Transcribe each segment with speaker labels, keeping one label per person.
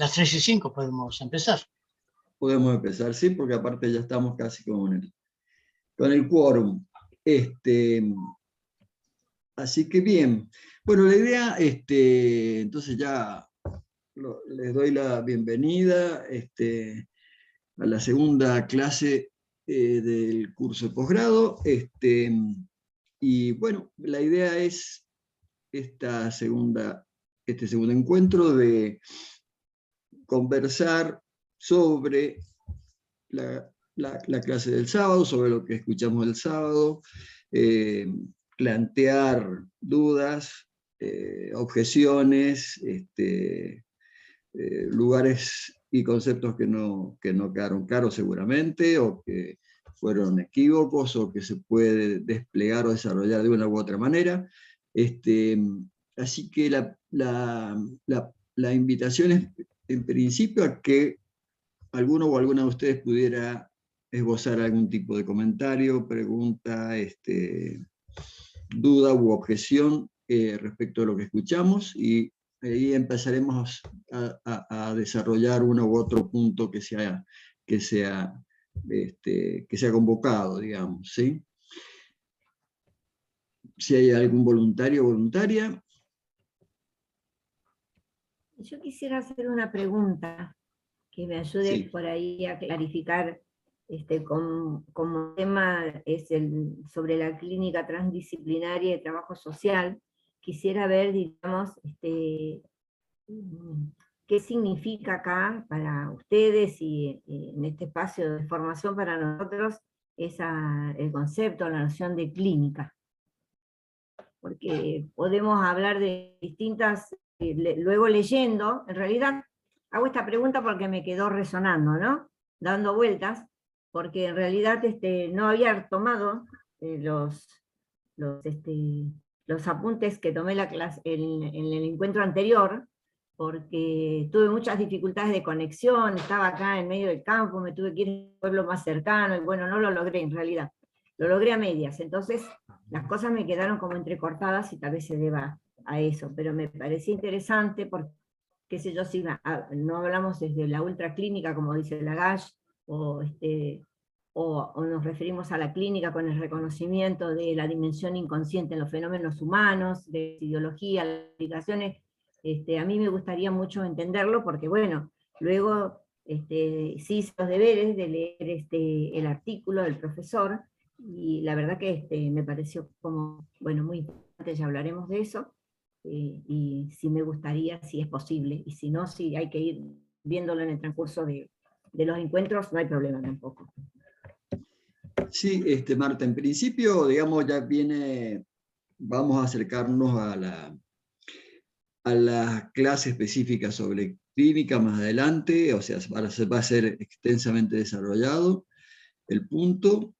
Speaker 1: las 3:05 podemos empezar.
Speaker 2: Podemos empezar, sí, porque aparte ya estamos casi con el quórum. Así que bien. Bueno, la idea, entonces ya les doy la bienvenida a la segunda clase del curso de posgrado. Y bueno, la idea es este segundo encuentro de conversar sobre la clase del sábado, sobre lo que escuchamos el sábado, plantear dudas, objeciones, lugares y conceptos que no quedaron claros seguramente, o que fueron equívocos, o que se puede desplegar o desarrollar de una u otra manera. Así que la invitación es, en principio, a que alguno o alguna de ustedes pudiera esbozar algún tipo de comentario, pregunta, duda u objeción respecto a lo que escuchamos, y ahí empezaremos a desarrollar uno u otro punto que sea convocado, digamos, ¿sí? Si hay algún voluntario o voluntaria.
Speaker 3: Yo quisiera hacer una pregunta que me ayude
Speaker 2: Sí.
Speaker 3: por ahí a clarificar, como tema es sobre la clínica transdisciplinaria de trabajo social. Quisiera ver, digamos, qué significa acá para ustedes y en este espacio de formación para nosotros el concepto, la noción de clínica. Porque podemos hablar de distintas, luego leyendo, en realidad hago esta pregunta porque me quedó resonando, ¿no? Dando vueltas, porque en realidad no había tomado los apuntes que tomé en el encuentro anterior, porque tuve muchas dificultades de conexión, estaba acá en medio del campo, me tuve que ir a un pueblo más cercano, y bueno, no lo logré en realidad, lo logré a medias, entonces las cosas me quedaron como entrecortadas y tal vez se deba a eso, pero me parecía interesante porque, qué sé yo, si no hablamos desde la ultraclínica, como dice Lagash, o nos referimos a la clínica con el reconocimiento de la dimensión inconsciente en los fenómenos humanos, de ideología, las aplicaciones. A mí me gustaría mucho entenderlo, porque bueno, luego sí hice los deberes de leer el artículo del profesor, y la verdad que me pareció como, bueno, muy importante, ya hablaremos de eso, y sí me gustaría, si es posible, y si no, si hay que ir viéndolo en el transcurso de los encuentros, no hay problema tampoco.
Speaker 2: Sí, Marta, en principio, digamos, vamos a acercarnos a la clase específica sobre clínica más adelante, o sea, va a ser extensamente desarrollado el punto.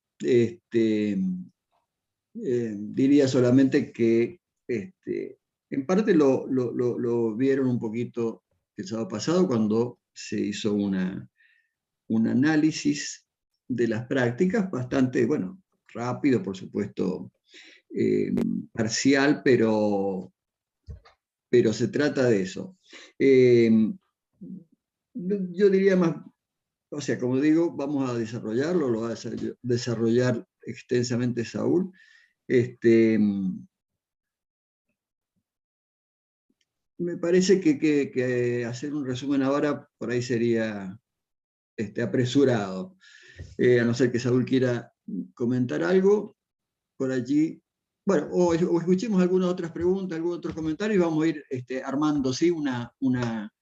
Speaker 2: Diría solamente que en parte lo vieron un poquito el sábado pasado, cuando se hizo un análisis de las prácticas bastante, bueno, rápido, por supuesto, parcial, pero se trata de eso. Yo diría más, o sea, como digo, vamos a desarrollarlo, lo va a desarrollar extensamente Saúl. Me parece que hacer un resumen ahora por ahí sería apresurado, a no ser que Saúl quiera comentar algo por allí. Bueno, o escuchemos algunas otras preguntas, algún otro comentario, y vamos a ir armando, ¿sí? una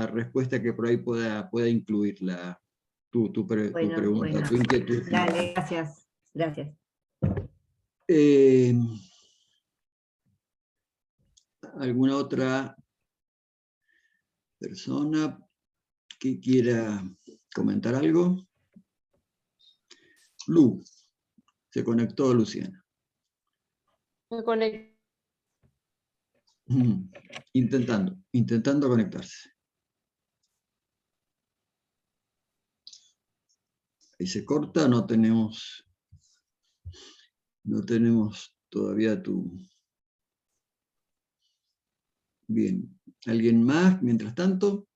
Speaker 2: respuesta que por ahí pueda incluir tu pregunta,
Speaker 3: bueno.
Speaker 2: tu inquietud.
Speaker 3: Dale, gracias.
Speaker 2: ¿Alguna otra persona que quiera comentar algo? Lu, se conectó Luciana.
Speaker 4: Me conecto.
Speaker 2: Intentando conectarse. Ahí se corta, no tenemos todavía tu... Bien, ¿alguien más mientras tanto?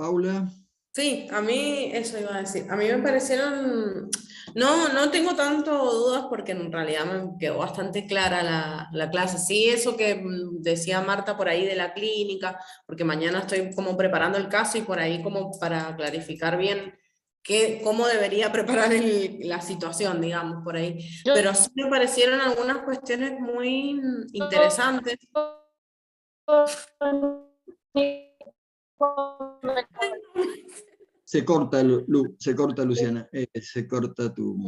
Speaker 2: Paula.
Speaker 4: Sí, a mí eso iba a decir. A mí me parecieron, no tengo tanto dudas porque en realidad me quedó bastante clara la clase. Sí, eso que decía Marta por ahí de la clínica, porque mañana estoy como preparando el caso y por ahí como para clarificar bien cómo debería preparar la situación, digamos, por ahí.
Speaker 5: Yo-
Speaker 4: Pero sí me parecieron algunas cuestiones muy interesantes.
Speaker 2: Se corta, se corta Luciana, se corta tu...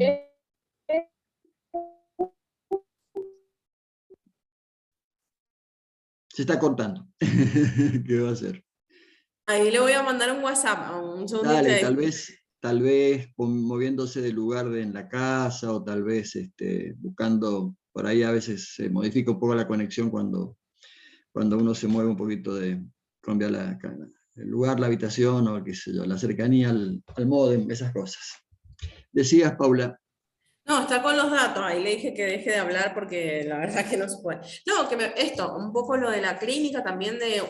Speaker 2: Se está cortando. ¿Qué va a hacer?
Speaker 4: Ahí le voy a mandar un WhatsApp, un segundito.
Speaker 2: Dale,
Speaker 4: Ahí.
Speaker 2: tal vez moviéndose del lugar en la casa o tal vez buscando, por ahí a veces se modifica un poco la conexión cuando uno se mueve un poquito cambia el lugar, la habitación o qué sé yo, la cercanía al módem, esas cosas. Decías, Paula.
Speaker 4: No, está con los datos, ahí le dije que deje de hablar porque la verdad que no se puede. No, esto, un poco lo de la clínica, también de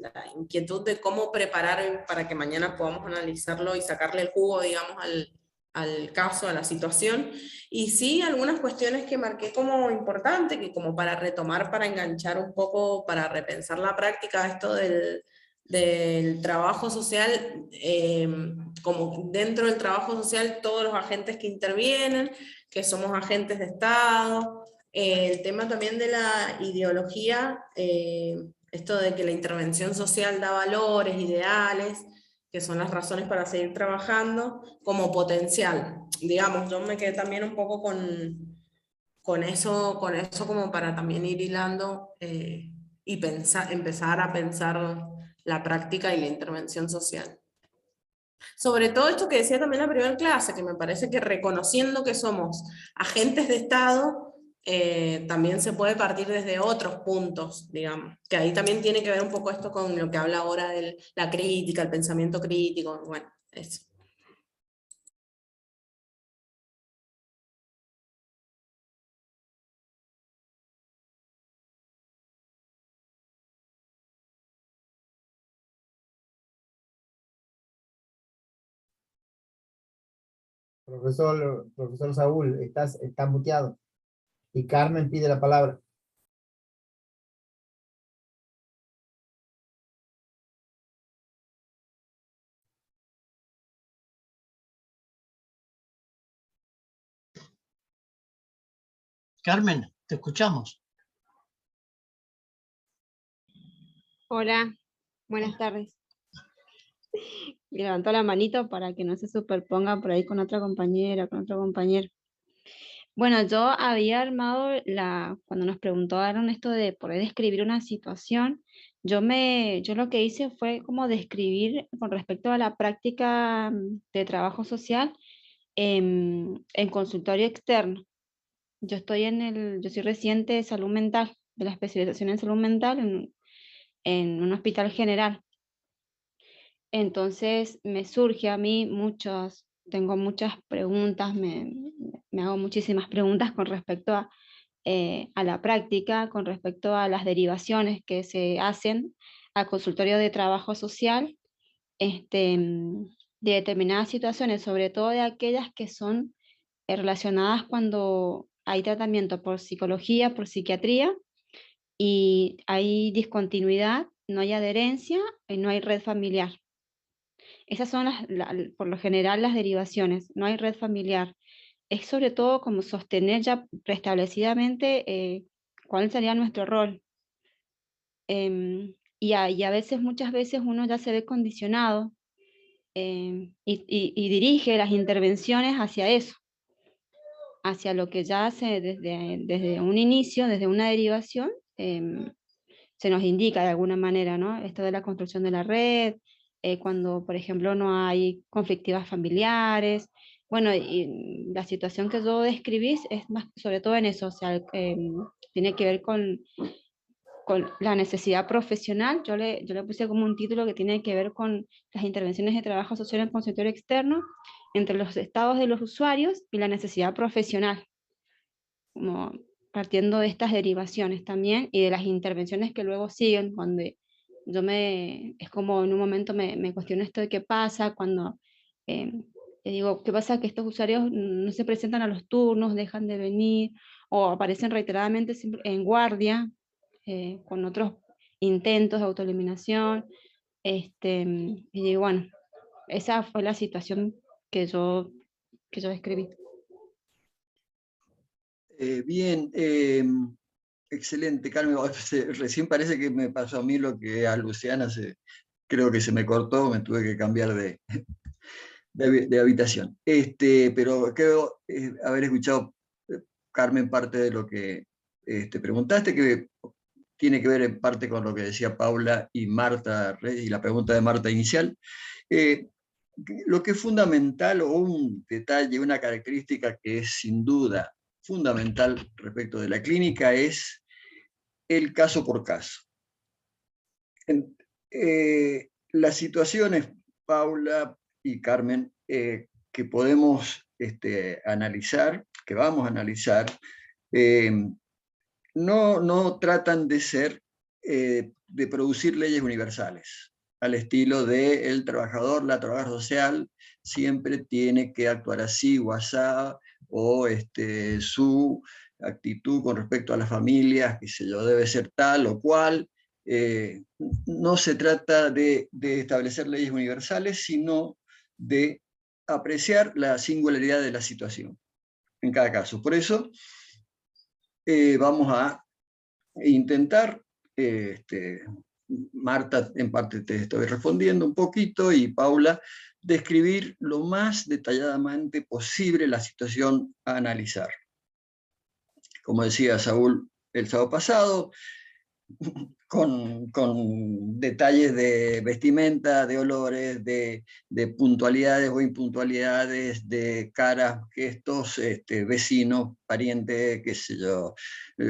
Speaker 4: la inquietud de cómo preparar para que mañana podamos analizarlo y sacarle el jugo, digamos, al caso, a la situación. Y sí, algunas cuestiones que marqué como importante, que como para retomar, para enganchar un poco, para repensar la práctica, esto del trabajo social, como dentro del trabajo social todos los agentes que intervienen, que somos agentes de Estado, el tema también de la ideología, esto de que la intervención social da valores, ideales, que son las razones para seguir trabajando, como potencial. Digamos, yo me quedé también un poco con eso como para también ir hilando y empezar a pensar la práctica y la intervención social. Sobre todo esto que decía también la primera clase, que me parece que reconociendo que somos agentes de Estado, también se puede partir desde otros puntos, digamos, que ahí también tiene que ver un poco esto con lo que habla ahora de la crítica, el pensamiento crítico, bueno, eso.
Speaker 6: Profesor Saúl, está muteado. Y Carmen pide la palabra.
Speaker 1: Carmen, te escuchamos.
Speaker 5: Hola, buenas tardes. Levantó la manito para que no se superponga por ahí con otra compañera, con otro compañero. Bueno, yo había armado cuando nos preguntaron esto de poder describir una situación, yo lo que hice fue como describir con respecto a la práctica de trabajo social en consultorio externo. Yo soy residente de salud mental, de la especialización en salud mental en un hospital general. Entonces me surge a mí tengo muchas preguntas, me hago muchísimas preguntas con respecto a la práctica, con respecto a las derivaciones que se hacen al consultorio de trabajo social, de determinadas situaciones, sobre todo de aquellas que son relacionadas cuando hay tratamiento por psicología, por psiquiatría, y hay discontinuidad, no hay adherencia y no hay red familiar. Esas son por lo general las derivaciones, no hay red familiar. Es sobre todo como sostener ya preestablecidamente cuál sería nuestro rol. Y a veces, muchas veces uno ya se ve condicionado y dirige las intervenciones hacia eso, hacia lo que ya hace desde un inicio, desde una derivación, se nos indica de alguna manera, ¿no? Esto de la construcción de la red, cuando, por ejemplo, no hay conflictivas familiares. Bueno, y la situación que yo describí es más sobre todo en eso, o sea, tiene que ver con la necesidad profesional. Yo le puse como un título que tiene que ver con las intervenciones de trabajo social en consultorio externo entre los estados de los usuarios y la necesidad profesional, como partiendo de estas derivaciones también y de las intervenciones que luego siguen, es como en un momento me cuestiono esto de qué pasa cuando, digo, ¿qué pasa? Que estos usuarios no se presentan a los turnos, dejan de venir, o aparecen reiteradamente en guardia, con otros intentos de autoeliminación, y digo, bueno, esa fue la situación que yo describí.
Speaker 2: Bien, excelente, Carmen. Recién parece que me pasó a mí lo que a Luciana creo que se me cortó, me tuve que cambiar de habitación. Pero creo haber escuchado, Carmen, parte de lo que preguntaste, que tiene que ver en parte con lo que decía Paula y Marta, y la pregunta de Marta inicial. Lo que es fundamental, o un detalle, una característica que es sin duda fundamental respecto de la clínica, es el caso por caso. Las situaciones, Paula y Carmen, que podemos analizar, que vamos a analizar, no tratan de ser, de producir leyes universales, al estilo de el trabajador, la trabajadora social, siempre tiene que actuar así o asá, o su actitud con respecto a las familias, qué sé yo, debe ser tal o cual. No se trata de establecer leyes universales, sino de apreciar la singularidad de la situación en cada caso. Por eso vamos a intentar, Marta, en parte te estoy respondiendo un poquito, y Paula, describir lo más detalladamente posible la situación a analizar. Como decía Saúl el sábado pasado, con detalles de vestimenta, de olores, de puntualidades o impuntualidades, de caras, gestos, vecinos, parientes, qué sé yo,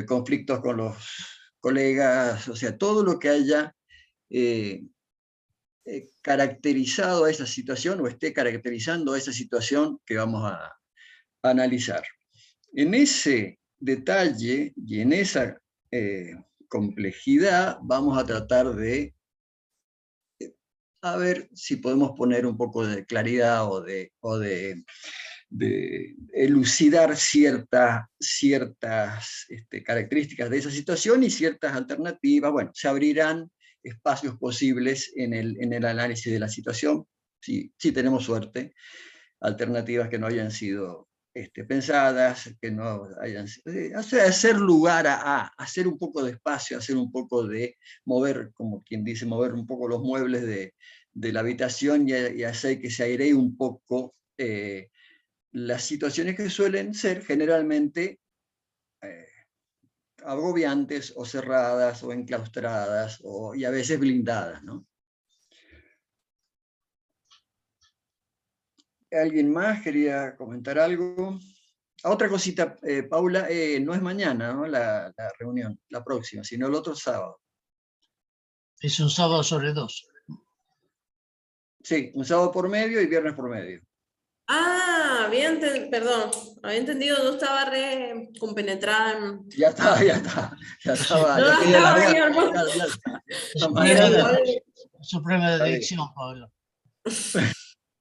Speaker 2: conflictos con los colegas, o sea, todo lo que haya caracterizado a esa situación o esté caracterizando a esa situación que vamos a analizar. En ese detalle y en esa complejidad vamos a tratar de a ver si podemos poner un poco de claridad o de elucidar ciertas características de esa situación y ciertas alternativas. Bueno, se abrirán espacios posibles en el análisis de la situación, si tenemos suerte, alternativas que no hayan sido pensadas, que no hayan sido, hacer lugar a hacer un poco de espacio, hacer un poco de mover, como quien dice, mover un poco los muebles de la habitación y hacer que se airee un poco las situaciones que suelen ser generalmente agobiantes o cerradas o enclaustradas y a veces blindadas, ¿no? ¿Alguien más quería comentar algo? Otra cosita, Paula, no es mañana, ¿no? La reunión, la próxima, sino el otro sábado.
Speaker 1: Es un sábado sobre 2.
Speaker 2: Sí, un sábado por medio y viernes por medio.
Speaker 4: Ah, perdón, había entendido, no estaba re compenetrada en...
Speaker 2: Ya está.
Speaker 4: No,
Speaker 2: Ya quería
Speaker 4: estaba ahí,
Speaker 2: largar.
Speaker 4: hermano.
Speaker 1: Es un
Speaker 4: Bien,
Speaker 1: problema de
Speaker 2: Está bien.
Speaker 1: dirección, Pablo.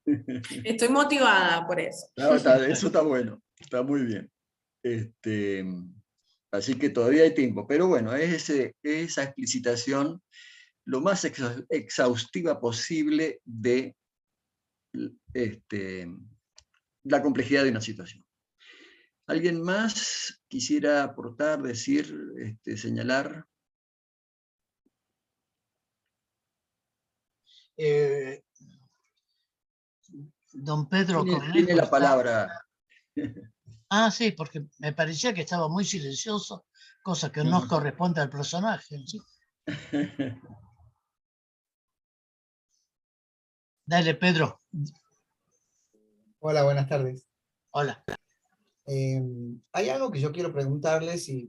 Speaker 4: estoy motivada por eso.
Speaker 2: No, eso está bueno, está muy bien. Así que todavía hay tiempo, pero bueno, es esa explicitación lo más exhaustiva posible de la complejidad de una situación. ¿Alguien más quisiera aportar, decir, señalar?
Speaker 1: Don Pedro
Speaker 2: Tiene
Speaker 1: Cornejo
Speaker 2: la
Speaker 1: está...
Speaker 2: palabra.
Speaker 1: Ah, sí, porque me parecía que estaba muy silencioso, cosa que no corresponde al personaje, ¿sí? Dale, Pedro.
Speaker 6: Hola, buenas tardes.
Speaker 1: Hola.
Speaker 6: Hay algo que yo quiero preguntarles y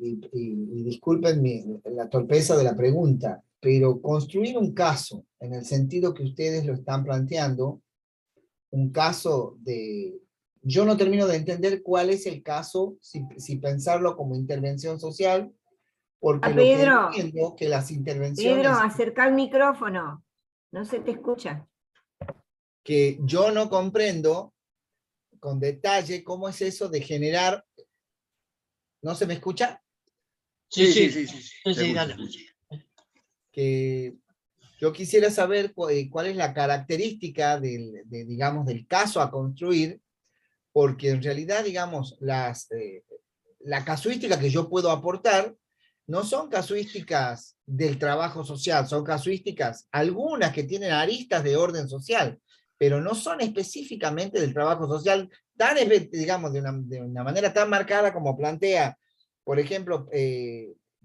Speaker 6: disculpen la torpeza de la pregunta, pero construir un caso en el sentido que ustedes lo están planteando, un caso de... Yo no termino de entender cuál es el caso, si pensarlo como intervención social Porque lo
Speaker 3: Pedro.
Speaker 6: que entiendo que las intervenciones
Speaker 3: Pedro, acerca el micrófono. No se te escucha.
Speaker 6: que yo no comprendo con detalle cómo es eso de generar. ¿No se me escucha?
Speaker 1: Sí, sí,
Speaker 2: sí.
Speaker 1: sí,
Speaker 2: Se
Speaker 1: dale.
Speaker 2: escucha.
Speaker 6: Que yo quisiera saber cuál es la característica digamos, del caso a construir, porque en realidad, digamos, la casuística que yo puedo aportar no son casuísticas del trabajo social, son casuísticas, algunas que tienen aristas de orden social, pero no son específicamente del trabajo social, digamos, de una manera tan marcada como plantea, por ejemplo,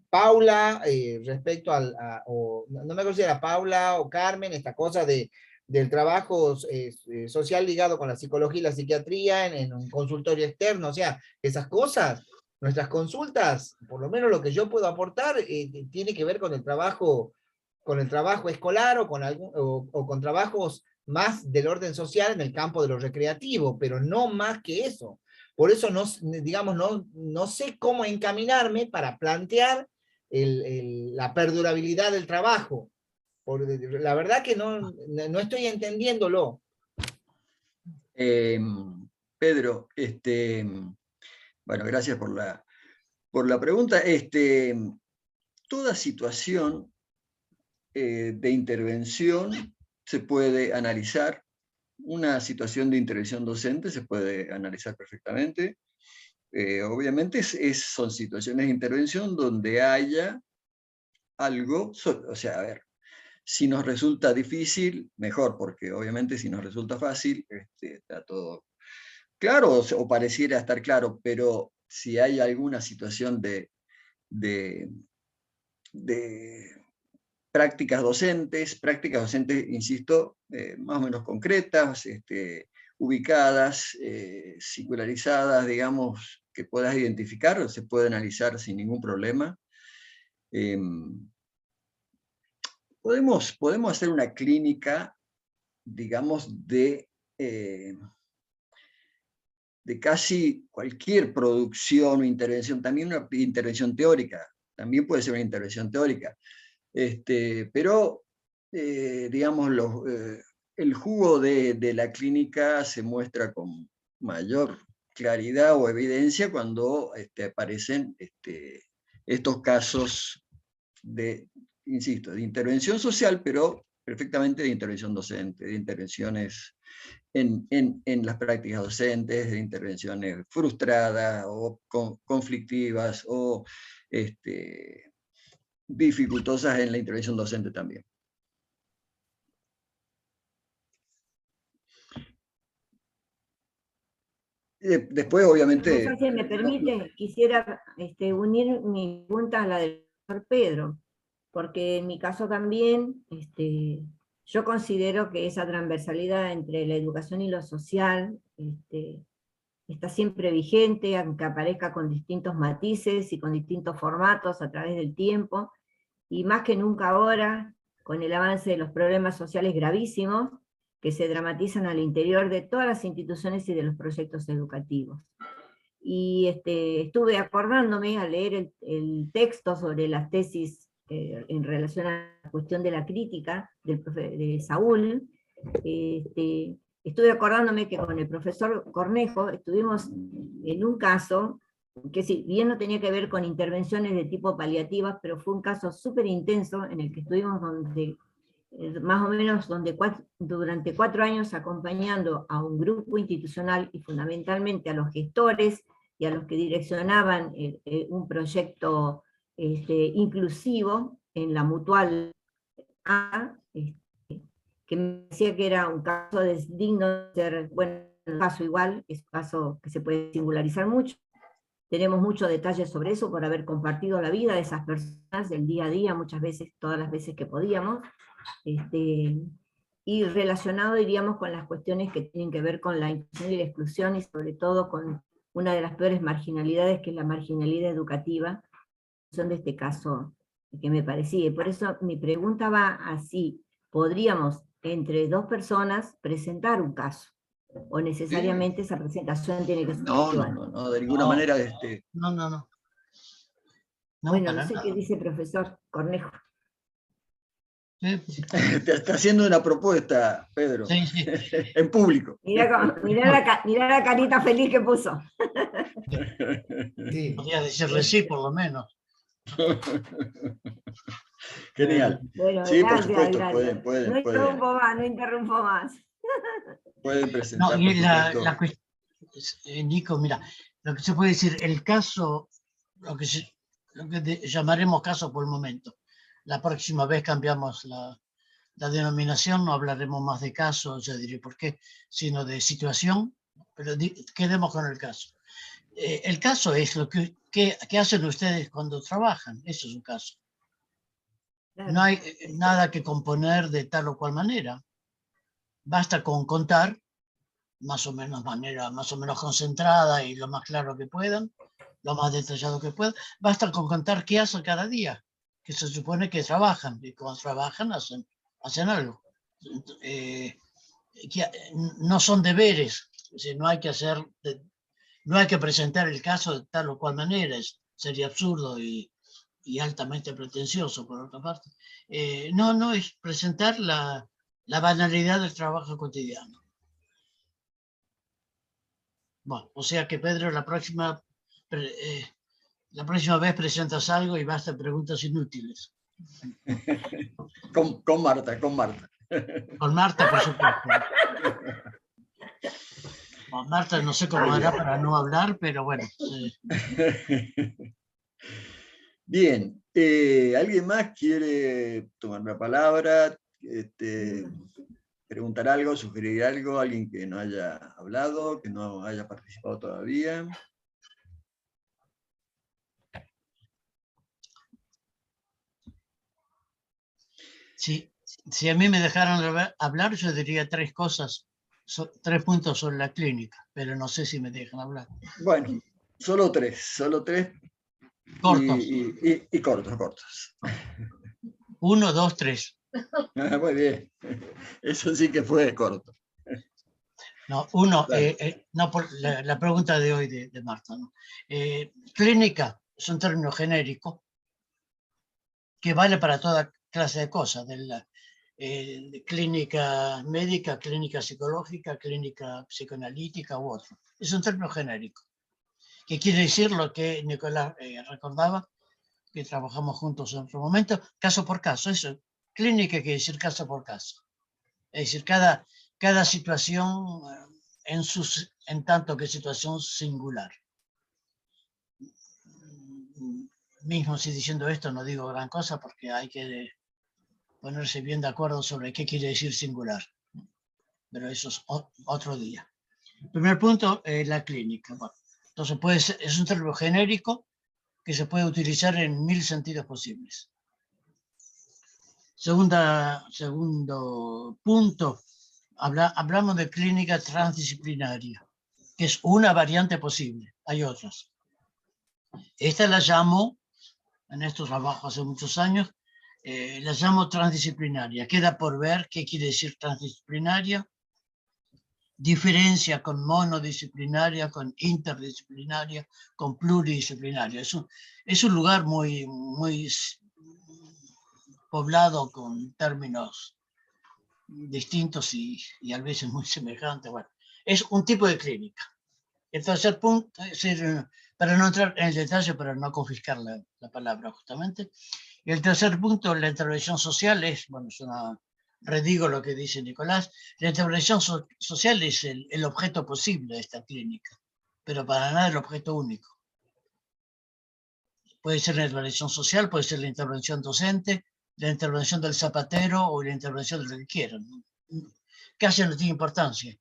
Speaker 6: Paula, respecto no me acuerdo si era Paula o Carmen, esta cosa del trabajo social ligado con la psicología y la psiquiatría en un consultorio externo, o sea, esas cosas, nuestras consultas, por lo menos lo que yo puedo aportar, tiene que ver con el trabajo escolar o con trabajos más del orden social en el campo de lo recreativo, pero no más que eso. Por eso digamos, no sé cómo encaminarme para plantear la perdurabilidad del trabajo. La verdad que no estoy entendiéndolo.
Speaker 2: Pedro, bueno, gracias por la pregunta. Toda situación de intervención se puede analizar. Una situación de intervención docente se puede analizar perfectamente. Obviamente son situaciones de intervención donde haya algo, o sea, a ver, si nos resulta difícil, mejor, porque obviamente si nos resulta fácil, está todo claro o pareciera estar claro, pero si hay alguna situación de prácticas docentes, insisto, más o menos concretas, ubicadas, singularizadas, digamos, que puedas identificar, se puede analizar sin ningún problema. Podemos hacer una clínica, digamos, de casi cualquier producción o intervención, también una intervención teórica, también puede ser una intervención teórica. Pero, digamos, el jugo de la clínica se muestra con mayor claridad o evidencia cuando aparecen estos casos insisto, de intervención social, pero perfectamente de intervención docente, de intervenciones en las prácticas docentes, de intervenciones frustradas o conflictivas o dificultosas en la intervención docente también. Después, obviamente...
Speaker 3: No sé si me permite, quisiera unir mi pregunta a la del doctor Pedro, porque en mi caso también, yo considero que esa transversalidad entre la educación y lo social está siempre vigente, aunque aparezca con distintos matices y con distintos formatos a través del tiempo, y más que nunca ahora, con el avance de los problemas sociales gravísimos, que se dramatizan al interior de todas las instituciones y de los proyectos educativos. Y estuve acordándome al leer el texto sobre las tesis en relación a la cuestión de la crítica de Saúl, estuve acordándome que con el profesor Cornejo estuvimos en un caso que si bien no tenía que ver con intervenciones de tipo paliativas, pero fue un caso súper intenso en el que estuvimos más o menos durante 4 años acompañando a un grupo institucional y fundamentalmente a los gestores y a los que direccionaban un proyecto inclusivo en la Mutual A, que me decía que era un caso digno de ser, bueno, un caso igual, es un caso que se puede singularizar mucho. Tenemos muchos detalles sobre eso por haber compartido la vida de esas personas del día a día, muchas veces, todas las veces que podíamos, y relacionado, diríamos, con las cuestiones que tienen que ver con la inclusión y la exclusión, y sobre todo con una de las peores marginalidades, que es la marginalidad educativa, son de este caso que me parecía. Y por eso mi pregunta va así: ¿podríamos entre 2 personas presentar un caso? ¿O necesariamente esa presentación tiene que ser
Speaker 2: No,
Speaker 3: individual?
Speaker 2: de ninguna manera.
Speaker 1: No. No,
Speaker 3: Bueno, no
Speaker 1: para
Speaker 3: sé
Speaker 1: nada.
Speaker 3: qué dice el profesor Cornejo.
Speaker 1: Sí,
Speaker 2: Te está haciendo una propuesta, Pedro,
Speaker 1: sí, sí.
Speaker 2: en público.
Speaker 3: Mirá la carita feliz que puso.
Speaker 6: Sí.
Speaker 1: Podría decirle sí, por lo menos.
Speaker 2: Genial.
Speaker 3: Bueno,
Speaker 2: Sí, por
Speaker 3: gracias,
Speaker 2: supuesto,
Speaker 3: gracias. No
Speaker 2: pueden,
Speaker 3: interrumpo más, no interrumpo más.
Speaker 2: pueden
Speaker 1: No,
Speaker 2: presentar, por
Speaker 1: y
Speaker 2: supuesto.
Speaker 1: Nico, mira, lo que se puede decir, el caso, lo que llamaremos caso por el momento. La próxima vez cambiamos la denominación, no hablaremos más de caso, ya diré por qué, sino de situación, pero quedemos con el caso. El caso es lo que hacen ustedes cuando trabajan, eso es un caso.
Speaker 3: Claro.
Speaker 1: No hay nada que componer de tal o cual manera. Basta con contar, más o menos manera, más o menos concentrada y lo más claro que puedan, lo más detallado que puedan. Basta con contar qué hacen cada día, que se supone que trabajan, y cuando trabajan hacen algo. Que no son deberes, es decir, no hay que hacer, no hay que presentar el caso de tal o cual manera, sería absurdo y altamente pretencioso por otra parte. No, es presentar la banalidad del trabajo cotidiano. Bueno, o sea que Pedro, la próxima vez presentas algo y basta preguntas inútiles.
Speaker 2: Con Marta, con Marta.
Speaker 1: Con Marta, por supuesto. Con Marta no sé cómo hará para no hablar, pero bueno.
Speaker 2: Bien, ¿alguien más quiere tomar la palabra? Preguntar algo, sugerir algo, alguien que no haya hablado, que no haya participado todavía.
Speaker 1: Si a mí me dejaran hablar, yo diría tres cosas, 3 puntos sobre la clínica, pero no sé si me dejan hablar.
Speaker 2: Bueno, solo tres
Speaker 1: Cortos.
Speaker 2: y cortos.
Speaker 1: 1, 2, 3.
Speaker 2: Muy bien, eso sí que fue corto.
Speaker 1: No, no por la pregunta de hoy de Marta. ¿No? Clínica es un término genérico que vale para toda clase de cosas, de clínica médica, clínica psicológica, clínica psicoanalítica u otro. Es un término genérico, que quiere decir lo que Nicolás recordaba, que trabajamos juntos en otro momento, caso por caso. Eso, clínica quiere decir caso por caso. Es decir, cada situación en tanto que situación singular. Mismo si diciendo esto no digo gran cosa porque hay que ponerse bien de acuerdo sobre qué quiere decir singular. Pero eso es otro día. Primer punto, la clínica. Bueno, entonces es un término genérico que se puede utilizar en 1000 sentidos posibles. Segundo punto, hablamos de clínica transdisciplinaria, que es una variante posible. Hay otras. Esta la llamo, en estos trabajos hace muchos años, la llamo transdisciplinaria. Queda por ver qué quiere decir transdisciplinaria. Diferencia con monodisciplinaria, con interdisciplinaria, con pluridisciplinaria. Es un lugar muy poblado con términos distintos y a veces muy semejantes. Bueno, es un tipo de clínica. El tercer punto, es decir, para no entrar en el detalle, para no confiscar la palabra justamente. Y el tercer punto, la intervención social es, bueno, redigo lo que dice Nicolás, la intervención social es el objeto posible de esta clínica, pero para nada el objeto único. Puede ser la intervención social, puede ser la intervención docente, la intervención del zapatero o la intervención de lo que quieran. Casi no tiene importancia.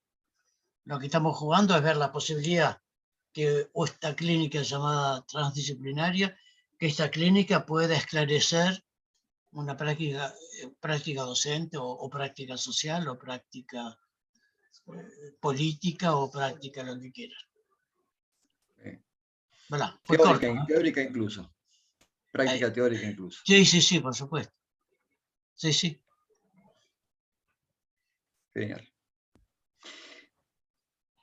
Speaker 1: Lo que estamos jugando es ver la posibilidad que esta clínica llamada transdisciplinaria, que esta clínica pueda esclarecer una práctica docente o práctica social o práctica política o práctica lo que quieran. Voilà, fue corto, ¿no?
Speaker 2: Teórica incluso. Práctica teórica incluso.
Speaker 1: Sí, por supuesto. Sí.
Speaker 2: Genial.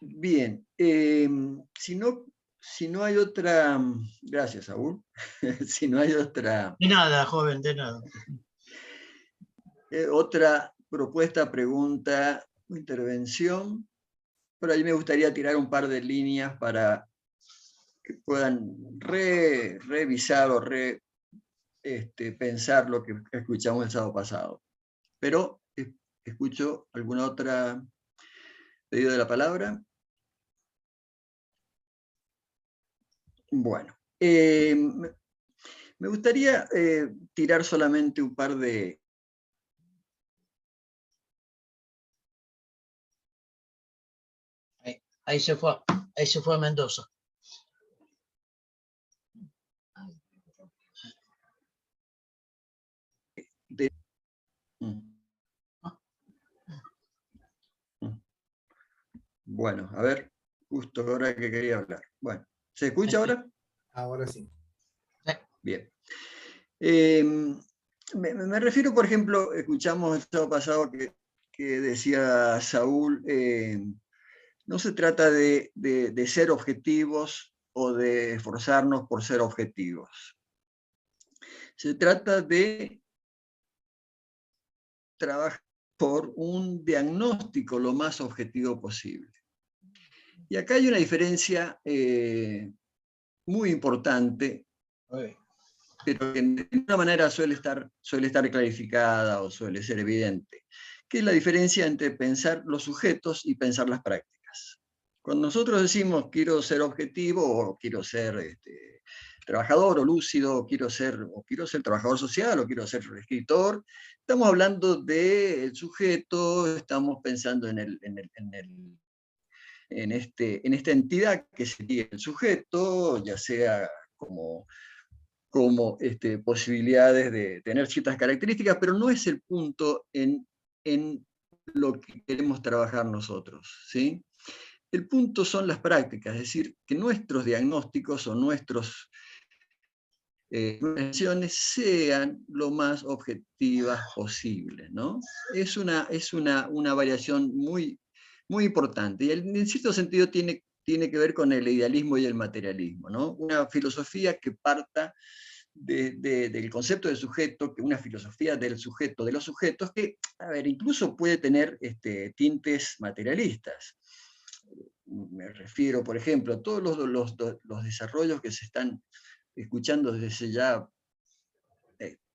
Speaker 2: Bien, si no Si no hay otra, gracias, Saúl. Si no hay otra,
Speaker 1: De nada, joven, de nada.
Speaker 2: otra propuesta, pregunta o intervención, por ahí me gustaría tirar un par de líneas para que puedan revisar o pensar lo que escuchamos el sábado pasado. Pero escucho alguna otra pedido de la palabra. Bueno, me gustaría tirar solamente un par de...
Speaker 1: Ahí se fue a Mendoza.
Speaker 2: Bueno, a ver, justo ahora que quería hablar. Bueno, ¿se escucha ahora?
Speaker 6: Ahora sí.
Speaker 2: Bien. Me refiero, por ejemplo, escuchamos el sábado pasado que decía Saúl, no se trata de ser objetivos o de esforzarnos por ser objetivos. Se trata de trabajar por un diagnóstico lo más objetivo posible. Y acá hay una diferencia muy importante, pero que de alguna manera suele estar clarificada o suele ser evidente, que es la diferencia entre pensar los sujetos y pensar las prácticas. Cuando nosotros decimos quiero ser objetivo o quiero ser trabajador o lúcido, o quiero ser trabajador social o quiero ser escritor, estamos hablando del sujeto, estamos pensando en esta entidad que sería el sujeto, ya sea como posibilidades de tener ciertas características, pero no es el punto en lo que queremos trabajar nosotros, ¿sí? El punto son las prácticas, es decir, que nuestros diagnósticos o nuestras acciones sean lo más objetivas posible, ¿no? Es una variación muy, muy importante, y en cierto sentido tiene que ver con el idealismo y el materialismo, ¿no? Una filosofía que parta del concepto del sujeto, que una filosofía del sujeto, de los sujetos, que, a ver, incluso puede tener tintes materialistas. Me refiero, por ejemplo, a todos los desarrollos que se están escuchando desde ya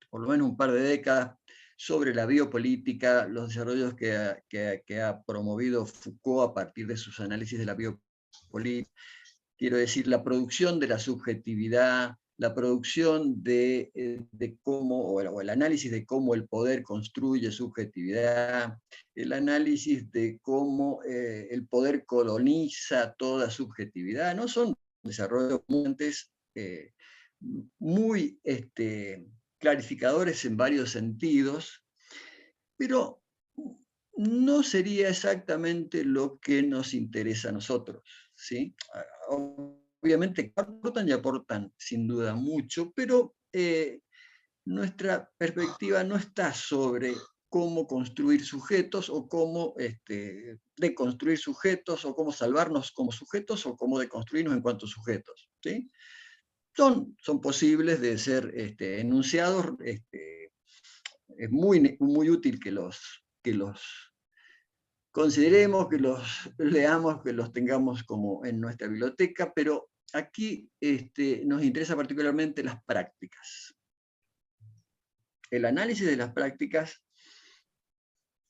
Speaker 2: por lo menos un par de décadas sobre la biopolítica, los desarrollos que ha promovido Foucault a partir de sus análisis de la biopolítica. Quiero decir, la producción de la subjetividad, la producción de cómo, o el análisis de cómo el poder construye subjetividad, el análisis de cómo el poder coloniza toda subjetividad, ¿no? Son desarrollos muy clarificadores en varios sentidos, pero no sería exactamente lo que nos interesa a nosotros, ¿sí? Obviamente aportan y aportan sin duda mucho, pero nuestra perspectiva no está sobre cómo construir sujetos o cómo deconstruir sujetos o cómo salvarnos como sujetos o cómo deconstruirnos en cuanto sujetos, ¿sí? Son posibles de ser enunciados. Es muy, muy útil que los consideremos, que los leamos, que los tengamos como en nuestra biblioteca, pero aquí nos interesa particularmente las prácticas. El análisis de las prácticas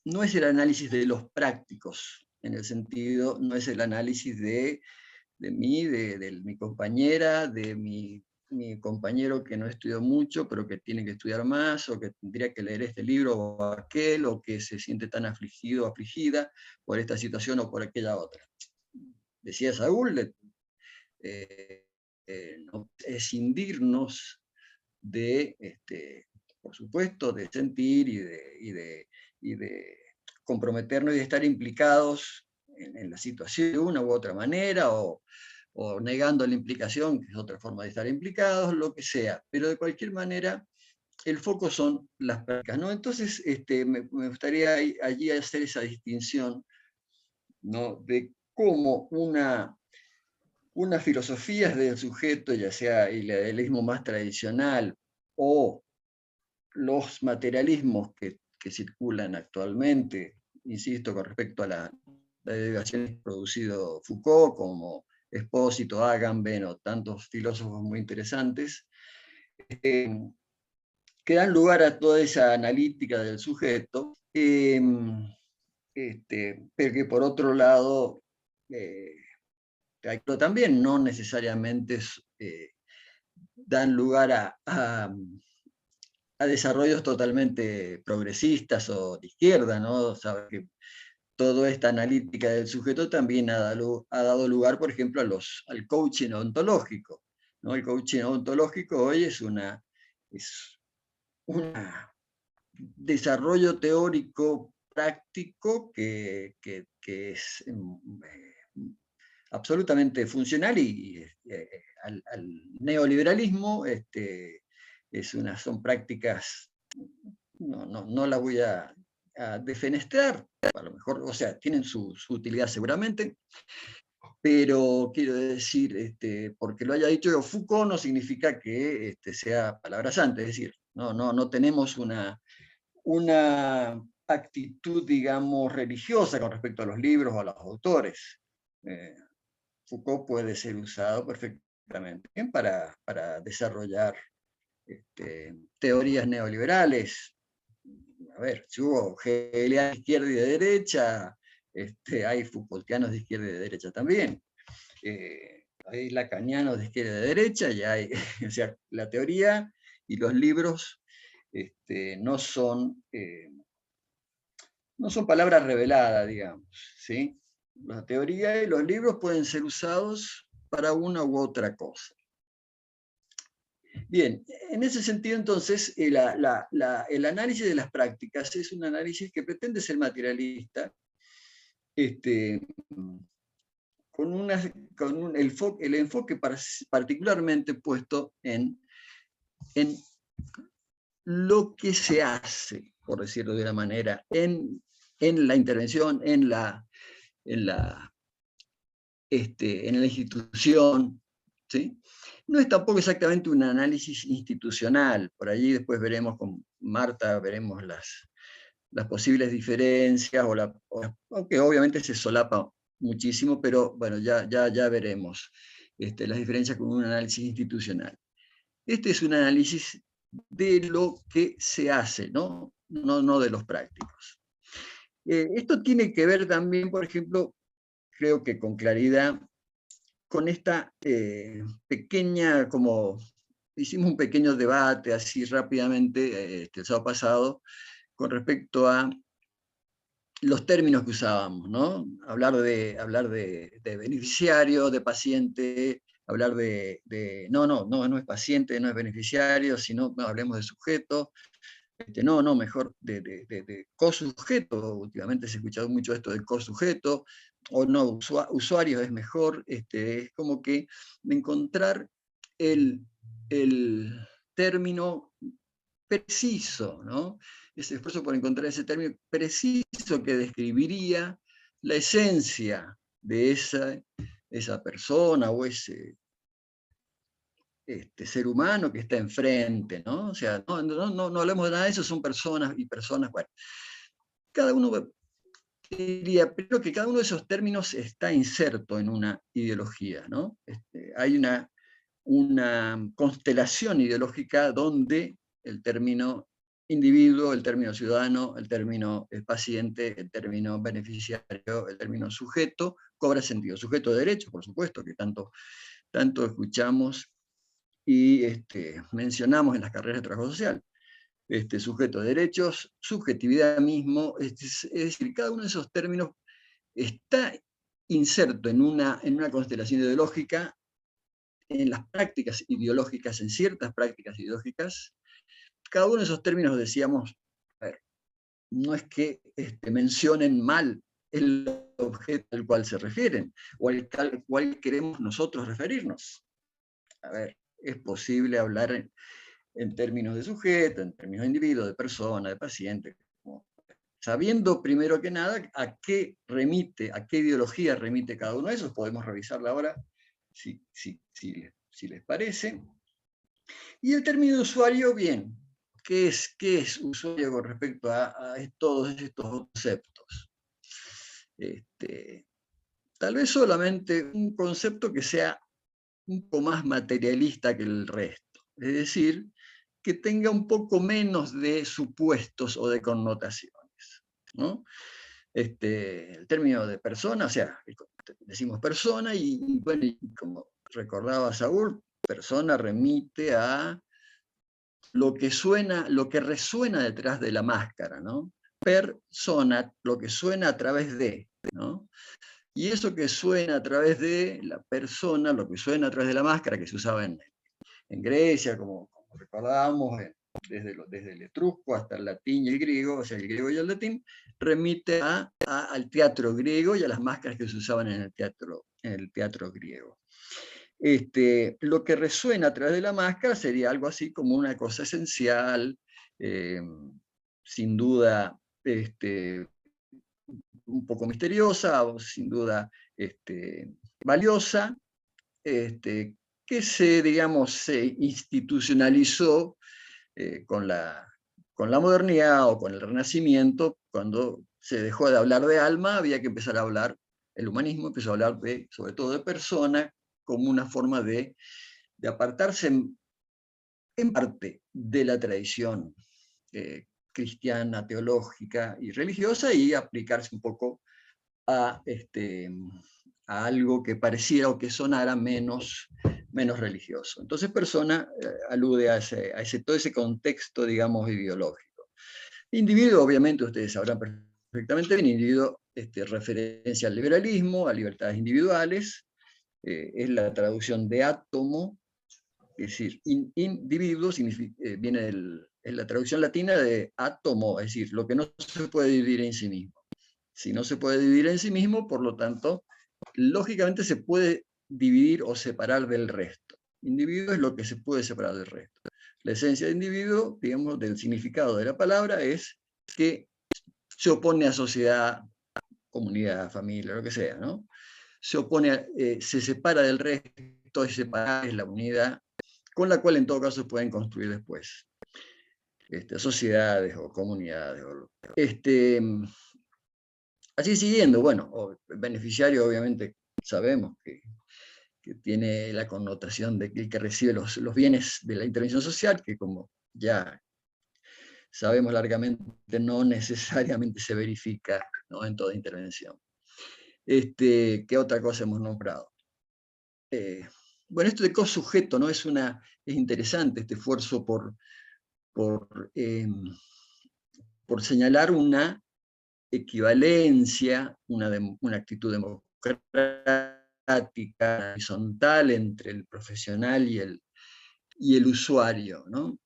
Speaker 2: no es el análisis de los prácticos, en el sentido, no es el análisis de mí, de mi compañera, de mi compañero que no estudió mucho, pero que tiene que estudiar más, o que tendría que leer este libro o aquel, o que se siente tan afligido o afligida por esta situación o por aquella otra. Decía Saúl, no, escindirnos de, por supuesto, de sentir y de comprometernos y de estar implicados en la situación de una u otra manera, o negando la implicación, que es otra forma de estar implicados, lo que sea. Pero de cualquier manera, el foco son las prácticas, ¿no? Entonces, me gustaría allí hacer esa distinción, ¿no? De cómo unas filosofías del sujeto, ya sea el idealismo más tradicional o los materialismos que circulan actualmente, insisto, con respecto a la derivación que ha producido Foucault, como Espósito, Agamben o tantos filósofos muy interesantes, que dan lugar a toda esa analítica del sujeto, pero que por otro lado, pero también no necesariamente dan lugar a desarrollos totalmente progresistas o de izquierda, ¿no? Sabe que toda esta analítica del sujeto también ha dado lugar, por ejemplo, al coaching ontológico, ¿no? El coaching ontológico hoy es un desarrollo teórico práctico que es absolutamente funcional y al neoliberalismo son prácticas, no las voy a defenestrar, a lo mejor, o sea, tienen su utilidad seguramente, pero quiero decir, porque lo haya dicho Foucault no significa que sea palabra santa, es decir, no tenemos una actitud, digamos, religiosa con respecto a los libros o a los autores. Foucault puede ser usado perfectamente para desarrollar teorías neoliberales. A ver, si hubo hegelianos de izquierda y de derecha, hay Foucaultianos de izquierda y de derecha también. Hay lacanianos de izquierda y de derecha, y hay, o sea, la teoría y los libros no son palabras reveladas, digamos, ¿sí? La teoría y los libros pueden ser usados para una u otra cosa. Bien, en ese sentido, entonces, el análisis de las prácticas es un análisis que pretende ser materialista, con el enfoque particularmente puesto en lo que se hace, por decirlo de una manera, en la intervención, en la institución, ¿sí? No es tampoco exactamente un análisis institucional, por allí después veremos con Marta, veremos las posibles diferencias, aunque obviamente se solapa muchísimo, pero bueno, ya veremos las diferencias con un análisis institucional. Este es un análisis de lo que se hace, no de los prácticos. Esto tiene que ver también, por ejemplo, creo que con claridad, con esta pequeña, como hicimos un pequeño debate así rápidamente el sábado pasado, con respecto a los términos que usábamos, ¿no? Hablar de beneficiario, de paciente, hablar no es paciente, no es beneficiario, sino hablemos de sujeto, mejor de cosujeto, últimamente se ha escuchado mucho esto de cosujeto, o no, usuario es mejor, es como que encontrar el término preciso, ¿no? Ese esfuerzo por encontrar ese término preciso que describiría la esencia de esa persona o ese ser humano que está enfrente, ¿no? O sea, no hablemos de nada de eso, son personas y personas, bueno. Cada uno diría, pero que cada uno de esos términos está inserto en una ideología, ¿no? Hay una constelación ideológica donde el término individuo, el término ciudadano, el término paciente, el término beneficiario, el término sujeto, cobra sentido. Sujeto de derecho, por supuesto, que tanto escuchamos y mencionamos en las carreras de trabajo social. Sujeto de derechos, subjetividad mismo, es decir, cada uno de esos términos está inserto en una constelación ideológica, en las prácticas ideológicas, en ciertas prácticas ideológicas. Cada uno de esos términos, decíamos, a ver, no es que mencionen mal el objeto al cual se refieren, o al cual queremos nosotros referirnos. A ver, es posible hablar en términos de sujeto, en términos de individuo, de persona, de paciente, sabiendo primero que nada a qué ideología remite cada uno de esos. Podemos revisarla ahora si les parece. Y el término de usuario, bien, ¿qué es usuario con respecto a todos estos conceptos? Tal vez solamente un concepto que sea un poco más materialista que el resto, es decir, que tenga un poco menos de supuestos o de connotaciones, ¿no? El término de persona, o sea, decimos persona y bueno, y como recordaba Saúl, persona remite a lo que suena, lo que resuena detrás de la máscara, ¿no? Persona, lo que suena a través de, ¿no? Y eso que suena a través de la persona, lo que suena a través de la máscara, que se usaba en Grecia, como recordábamos, desde el etrusco hasta el latín y el griego, o sea, el griego y el latín, remite al teatro griego y a las máscaras que se usaban en el teatro griego. Lo que resuena a través de la máscara sería algo así como una cosa esencial, sin duda un poco misteriosa, o sin duda valiosa, que se institucionalizó con la modernidad o con el Renacimiento. Cuando se dejó de hablar de alma, había que empezar a hablar, el humanismo empezó a hablar sobre todo de persona, como una forma de apartarse en parte de la tradición cristiana, teológica y religiosa, y aplicarse un poco a algo que pareciera o que sonara menos religioso. Entonces persona alude a todo ese contexto, digamos, ideológico. Individuo, obviamente, ustedes sabrán perfectamente bien, individuo referencia al liberalismo, a libertades individuales, es la traducción de átomo, es decir, individuo viene es la traducción latina de átomo, es decir, lo que no se puede dividir en sí mismo. Si no se puede dividir en sí mismo, por lo tanto, lógicamente se puede dividir o separar del resto. Individuo es lo que se puede separar del resto. La esencia de individuo, digamos, del significado de la palabra, es que se opone a sociedad, comunidad, familia, lo que sea, ¿no? Se separa del resto, es separar, es la unidad, con la cual en todo caso pueden construir después sociedades o comunidades. Así siguiendo, bueno, el beneficiario obviamente sabemos que tiene la connotación de que el que recibe los bienes de la intervención social, que como ya sabemos largamente no necesariamente se verifica, ¿no?, en toda intervención. ¿Qué otra cosa hemos nombrado? Bueno, esto de cosujeto, ¿no? Es interesante este esfuerzo por señalar una equivalencia, una actitud democrática, horizontal entre el profesional y el usuario, ¿no?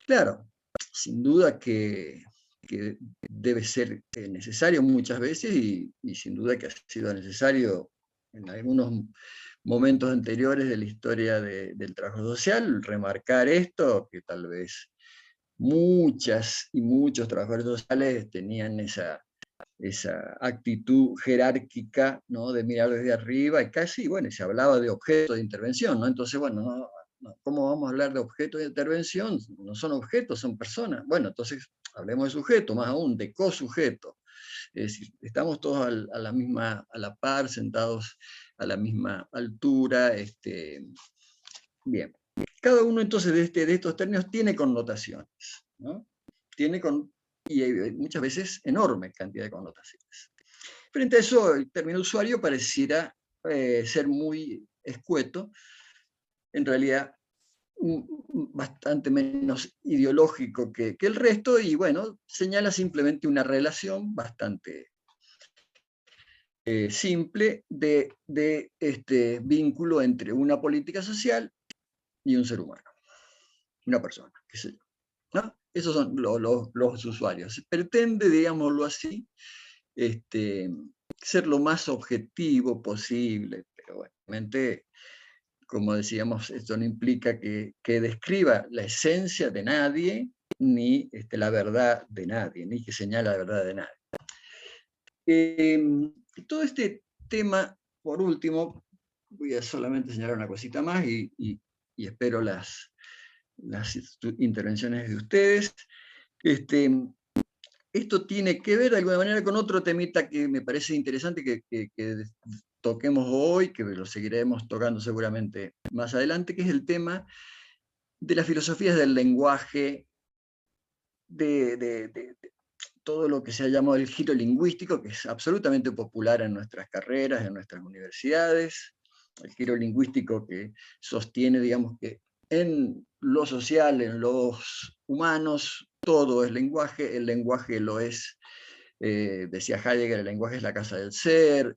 Speaker 2: Claro, sin duda que debe ser necesario muchas veces y sin duda que ha sido necesario en algunos momentos anteriores de la historia del trabajo social remarcar esto, que tal vez muchas y muchos trabajadores sociales tenían esa actitud jerárquica, ¿no?, de mirar desde arriba, y casi, bueno, se hablaba de objeto de intervención, ¿no? Entonces, bueno, ¿cómo vamos a hablar de objeto de intervención? No son objetos, son personas. Bueno, entonces hablemos de sujeto, más aún, de cosujeto. Es decir, estamos todos a la par, sentados a la misma altura. Bien. Cada uno entonces de estos términos tiene connotaciones, ¿no? Y hay muchas veces enorme cantidad de connotaciones. Frente a eso, el término usuario pareciera ser muy escueto, en realidad bastante menos ideológico que el resto, y bueno, señala simplemente una relación bastante simple de vínculo entre una política social y un ser humano, una persona, qué sé yo, ¿no? Esos son los usuarios. Pretende, digámoslo así, ser lo más objetivo posible, pero obviamente, como decíamos, esto no implica que describa la esencia de nadie, ni la verdad de nadie, ni que señala la verdad de nadie. Todo este tema por último, voy a solamente señalar una cosita más y espero las intervenciones de ustedes. Esto tiene que ver de alguna manera con otro temita que me parece interesante que toquemos hoy, que lo seguiremos tocando seguramente más adelante, que es el tema de las filosofías del lenguaje, de todo lo que se ha llamado el giro lingüístico, que es absolutamente popular en nuestras carreras, en nuestras universidades. El giro lingüístico que sostiene, digamos, que en lo social, en los humanos, todo es lenguaje, el lenguaje lo es, decía Heidegger, el lenguaje es la casa del ser,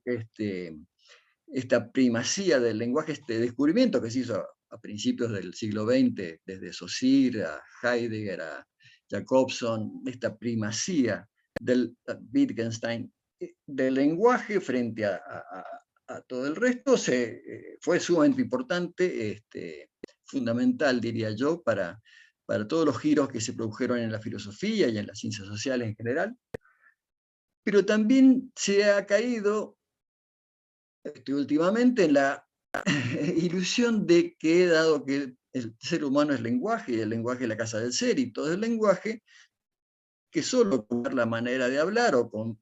Speaker 2: esta primacía del lenguaje, este descubrimiento que se hizo a principios del siglo XX, desde Saussure a Heidegger a Jacobson, esta primacía del Wittgenstein, del lenguaje frente a todo el resto, fue sumamente importante, fundamental, diría yo, para todos los giros que se produjeron en la filosofía y en las ciencias sociales en general. Pero también se ha caído últimamente en la ilusión de que, dado que el ser humano es lenguaje, y el lenguaje es la casa del ser, y todo es lenguaje, que solo con la manera de hablar o con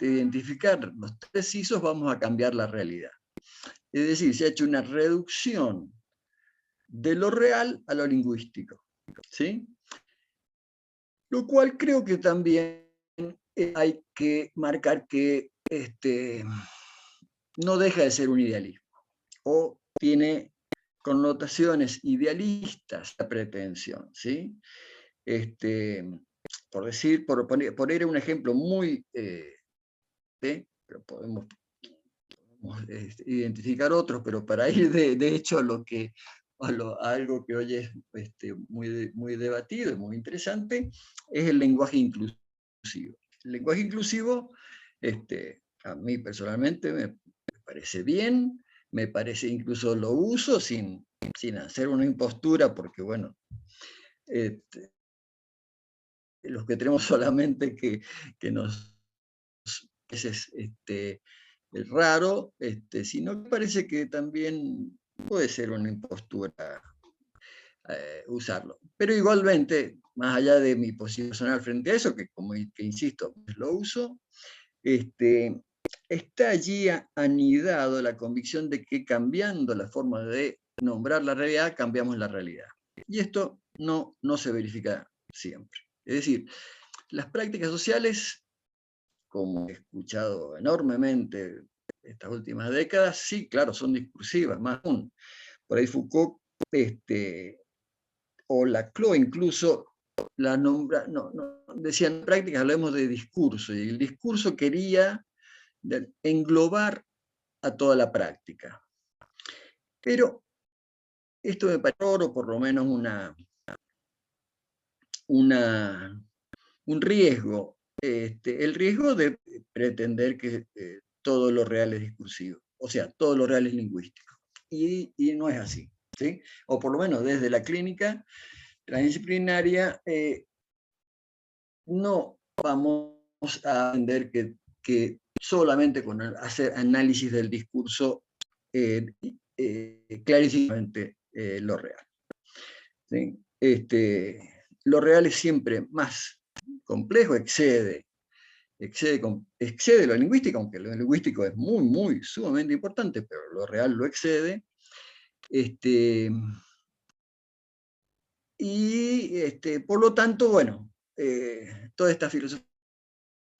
Speaker 2: identificar los precisos vamos a cambiar la realidad. Es decir, se ha hecho una reducción de lo real a lo lingüístico, ¿sí? Lo cual creo que también hay que marcar que no deja de ser un idealismo, o tiene connotaciones idealistas la pretensión, ¿sí? Por poner un ejemplo muy, pero podemos identificar otros, pero para ir de hecho a algo que hoy es muy debatido y muy interesante, es el lenguaje inclusivo. El lenguaje inclusivo, a mí personalmente me parece bien, me parece, incluso lo uso sin hacer una impostura, porque bueno, los que tenemos solamente que nos es raro, sino que parece que también puede ser una impostura usarlo. Pero igualmente, más allá de mi posición personal frente a eso, que como que insisto, lo uso, está allí anidado la convicción de que cambiando la forma de nombrar la realidad, cambiamos la realidad. Y esto no se verifica siempre. Es decir, las prácticas sociales, como he escuchado enormemente estas últimas décadas, sí, claro, son discursivas, más aún. Por ahí Foucault, o Laclau incluso, la nombra, decían prácticas, hablemos de discurso, y el discurso quería englobar a toda la práctica. Pero esto me parece, o por lo menos un riesgo, el riesgo de pretender que todo lo real es discursivo, o sea, todo lo real es lingüístico. Y no es así, ¿sí? O por lo menos desde la clínica transdisciplinaria, no vamos a entender que solamente con hacer análisis del discurso clarísimamente lo real. ¿Sí? Lo real es siempre más complejo, excede lo lingüístico, aunque lo lingüístico es muy, sumamente importante, pero lo real lo excede. Por lo tanto, bueno, todas estas filosofías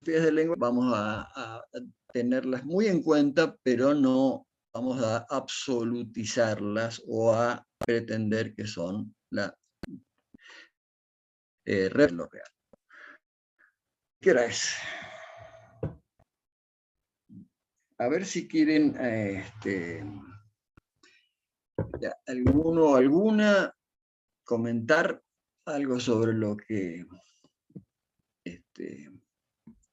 Speaker 2: del lenguaje vamos a tenerlas muy en cuenta, pero no vamos a absolutizarlas o a pretender que son la lo real. ¿Qué hora es? A ver si quieren alguno o alguna comentar algo sobre lo que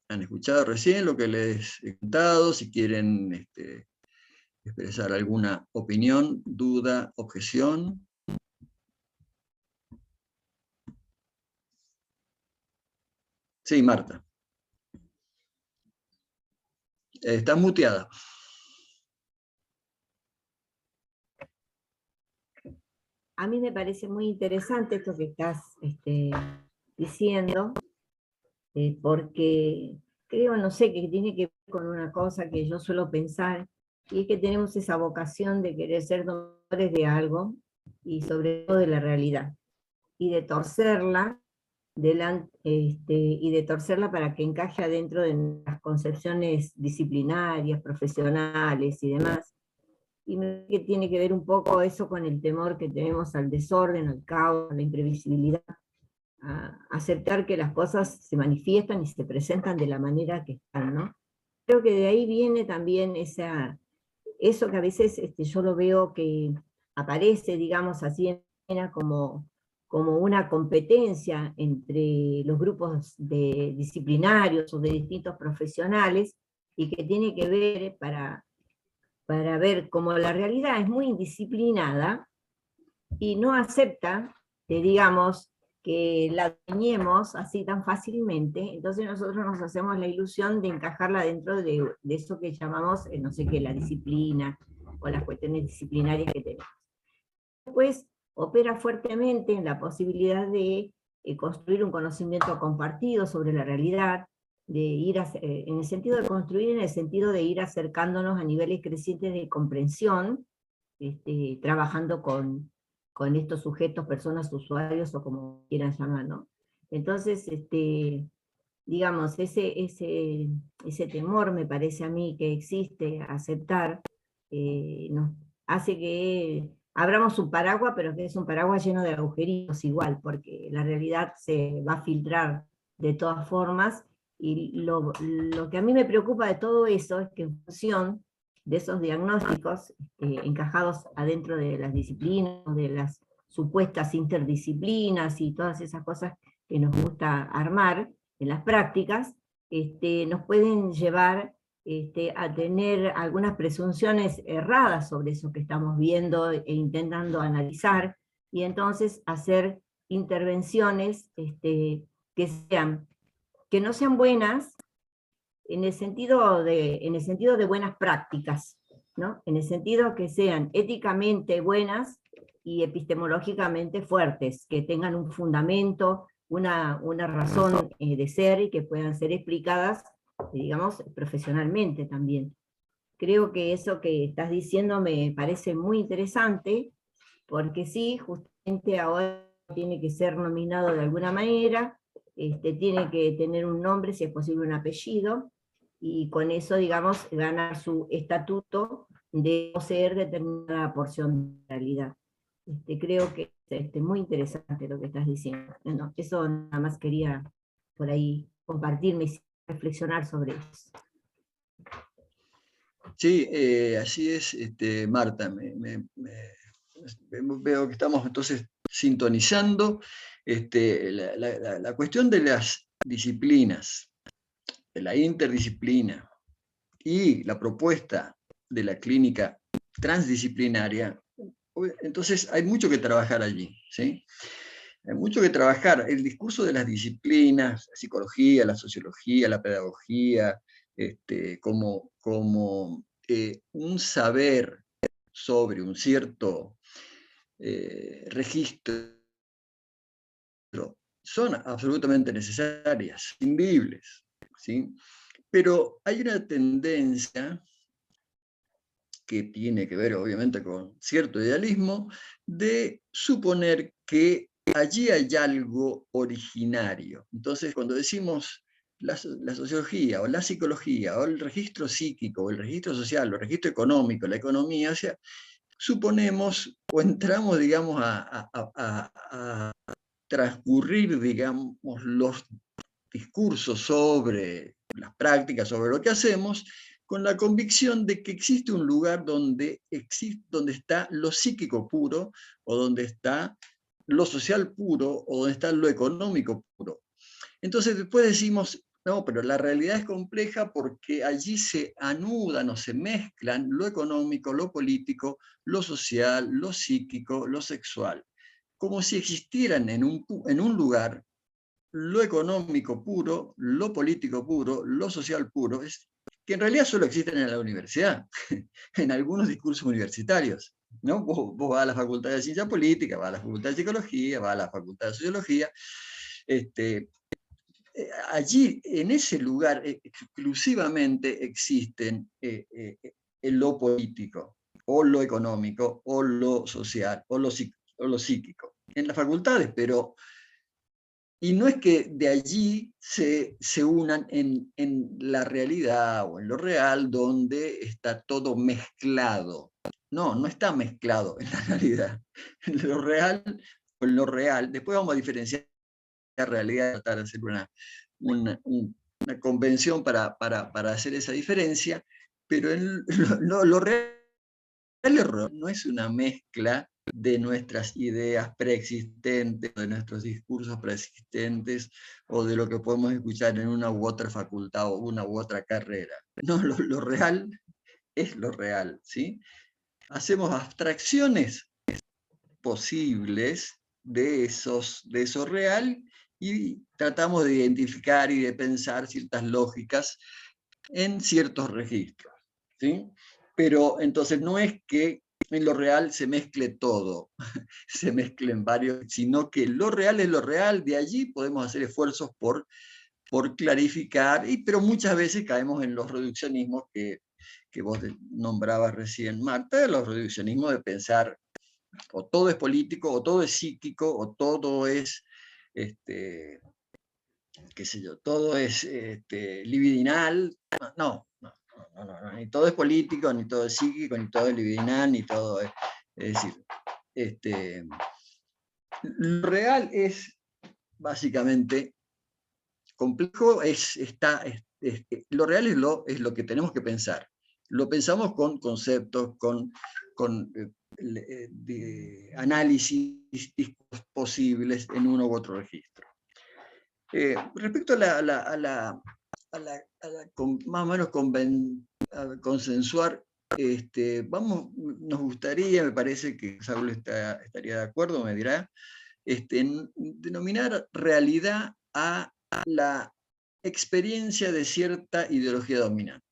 Speaker 2: han escuchado recién, lo que les he contado, si quieren expresar alguna opinión, duda, objeción. Sí, Marta. Estás muteada.
Speaker 3: a mí me parece muy interesante esto que estás diciendo, porque creo, no sé, que tiene que ver con una cosa que yo suelo pensar, y es que tenemos esa vocación de querer ser domadores de algo, y sobre todo de la realidad, y de torcerla, y de torcerla para que encaje adentro de las concepciones disciplinarias, profesionales y demás. Y me parece que tiene que ver un poco eso con el temor que tenemos al desorden, al caos, a la imprevisibilidad, a aceptar que las cosas se manifiestan y se presentan de la manera que están, ¿no? Creo que de ahí viene también eso que a veces yo lo veo que aparece, digamos así, en escena como una competencia entre los grupos disciplinarios o de distintos profesionales, y que tiene que ver para ver cómo la realidad es muy indisciplinada y no acepta que, digamos, que la dañemos así tan fácilmente. Entonces nosotros nos hacemos la ilusión de encajarla dentro de eso que llamamos, no sé qué, la disciplina, o las cuestiones disciplinarias que tenemos. Después opera fuertemente en la posibilidad de construir un conocimiento compartido sobre la realidad, de ir en el sentido de construir, en el sentido de ir acercándonos a niveles crecientes de comprensión, trabajando con estos sujetos, personas, usuarios, o como quieran llamar, ¿no? Entonces, digamos, ese temor, me parece a mí, que existe a aceptar, nos hace que abramos un paraguas, pero que es un paraguas lleno de agujeritos igual, porque la realidad se va a filtrar de todas formas, y lo que a mí me preocupa de todo eso es que en función de esos diagnósticos encajados adentro de las disciplinas, de las supuestas interdisciplinas y todas esas cosas que nos gusta armar en las prácticas, nos pueden llevar a tener algunas presunciones erradas sobre eso que estamos viendo e intentando analizar, y entonces hacer intervenciones que no sean buenas en el sentido de buenas prácticas, ¿no? En el sentido que sean éticamente buenas y epistemológicamente fuertes, que tengan un fundamento, una razón de ser, y que puedan ser explicadas, digamos, profesionalmente también. Creo que eso que estás diciendo me parece muy interesante, porque sí, justamente ahora tiene que ser nominado de alguna manera, tiene que tener un nombre, si es posible un apellido, y con eso, digamos, ganar su estatuto de poseer determinada porción de realidad. Creo que es muy interesante lo que estás diciendo. Bueno, eso nada más quería por ahí compartirme y reflexionar sobre eso.
Speaker 2: Sí, así es, Marta. Veo que estamos entonces sintonizando. La cuestión de las disciplinas, de la interdisciplina y la propuesta de la clínica transdisciplinaria, entonces hay mucho que trabajar allí, ¿sí? Hay mucho que trabajar. El discurso de las disciplinas, la psicología, la sociología, la pedagogía, como un saber sobre un cierto registro, son absolutamente necesarias, imprescindibles, ¿sí? Pero hay una tendencia que tiene que ver obviamente con cierto idealismo, de suponer que allí hay algo originario. Entonces, cuando decimos la sociología o la psicología o el registro psíquico o el registro social o el registro económico, la economía, o sea, suponemos o entramos, digamos, a transcurrir, digamos, los discursos sobre las prácticas, sobre lo que hacemos, con la convicción de que existe un lugar donde está lo psíquico puro, o donde está lo social puro, o donde está lo económico puro. Entonces después decimos, no, pero la realidad es compleja porque allí se anudan o se mezclan lo económico, lo político, lo social, lo psíquico, lo sexual, como si existieran en un lugar lo económico puro, lo político puro, lo social puro, que en realidad solo existen en la universidad, en algunos discursos universitarios, ¿no? Vos vas a la Facultad de Ciencia Política, vas a la Facultad de Psicología, vas a la Facultad de Sociología, allí, en ese lugar, exclusivamente existen lo político, o lo económico, o lo social, o lo psíquico, en las facultades, pero... Y no es que de allí se unan en la realidad o en lo real, donde está todo mezclado. No, no está mezclado en la realidad. En lo real, después vamos a diferenciar la realidad, tratar de hacer una convención para hacer esa diferencia, pero lo real no es una mezcla de nuestras ideas preexistentes, de nuestros discursos preexistentes, o de lo que podemos escuchar en una u otra facultad o una u otra carrera. No, lo real es lo real, ¿sí? Hacemos abstracciones posibles de eso real y tratamos de identificar y de pensar ciertas lógicas en ciertos registros, ¿sí? Pero entonces no es que en lo real se mezcle todo, se mezclen varios, sino que lo real es lo real, de allí podemos hacer esfuerzos por clarificar, pero muchas veces caemos en los reduccionismos que vos nombrabas recién, Marta, los reduccionismos de pensar o todo es político, o todo es psíquico, o todo es, qué sé yo, todo es libidinal. No, ni todo es político, ni todo es psíquico, ni todo es libidinal, ni todo es decir, lo real es básicamente complejo, lo real es lo que tenemos que pensar. Lo pensamos con conceptos, con de análisis posibles en uno u otro registro. Respecto a más o menos consensuar, nos gustaría, me parece que Saúl estaría de acuerdo, me dirá, denominar realidad a la experiencia de cierta ideología dominante.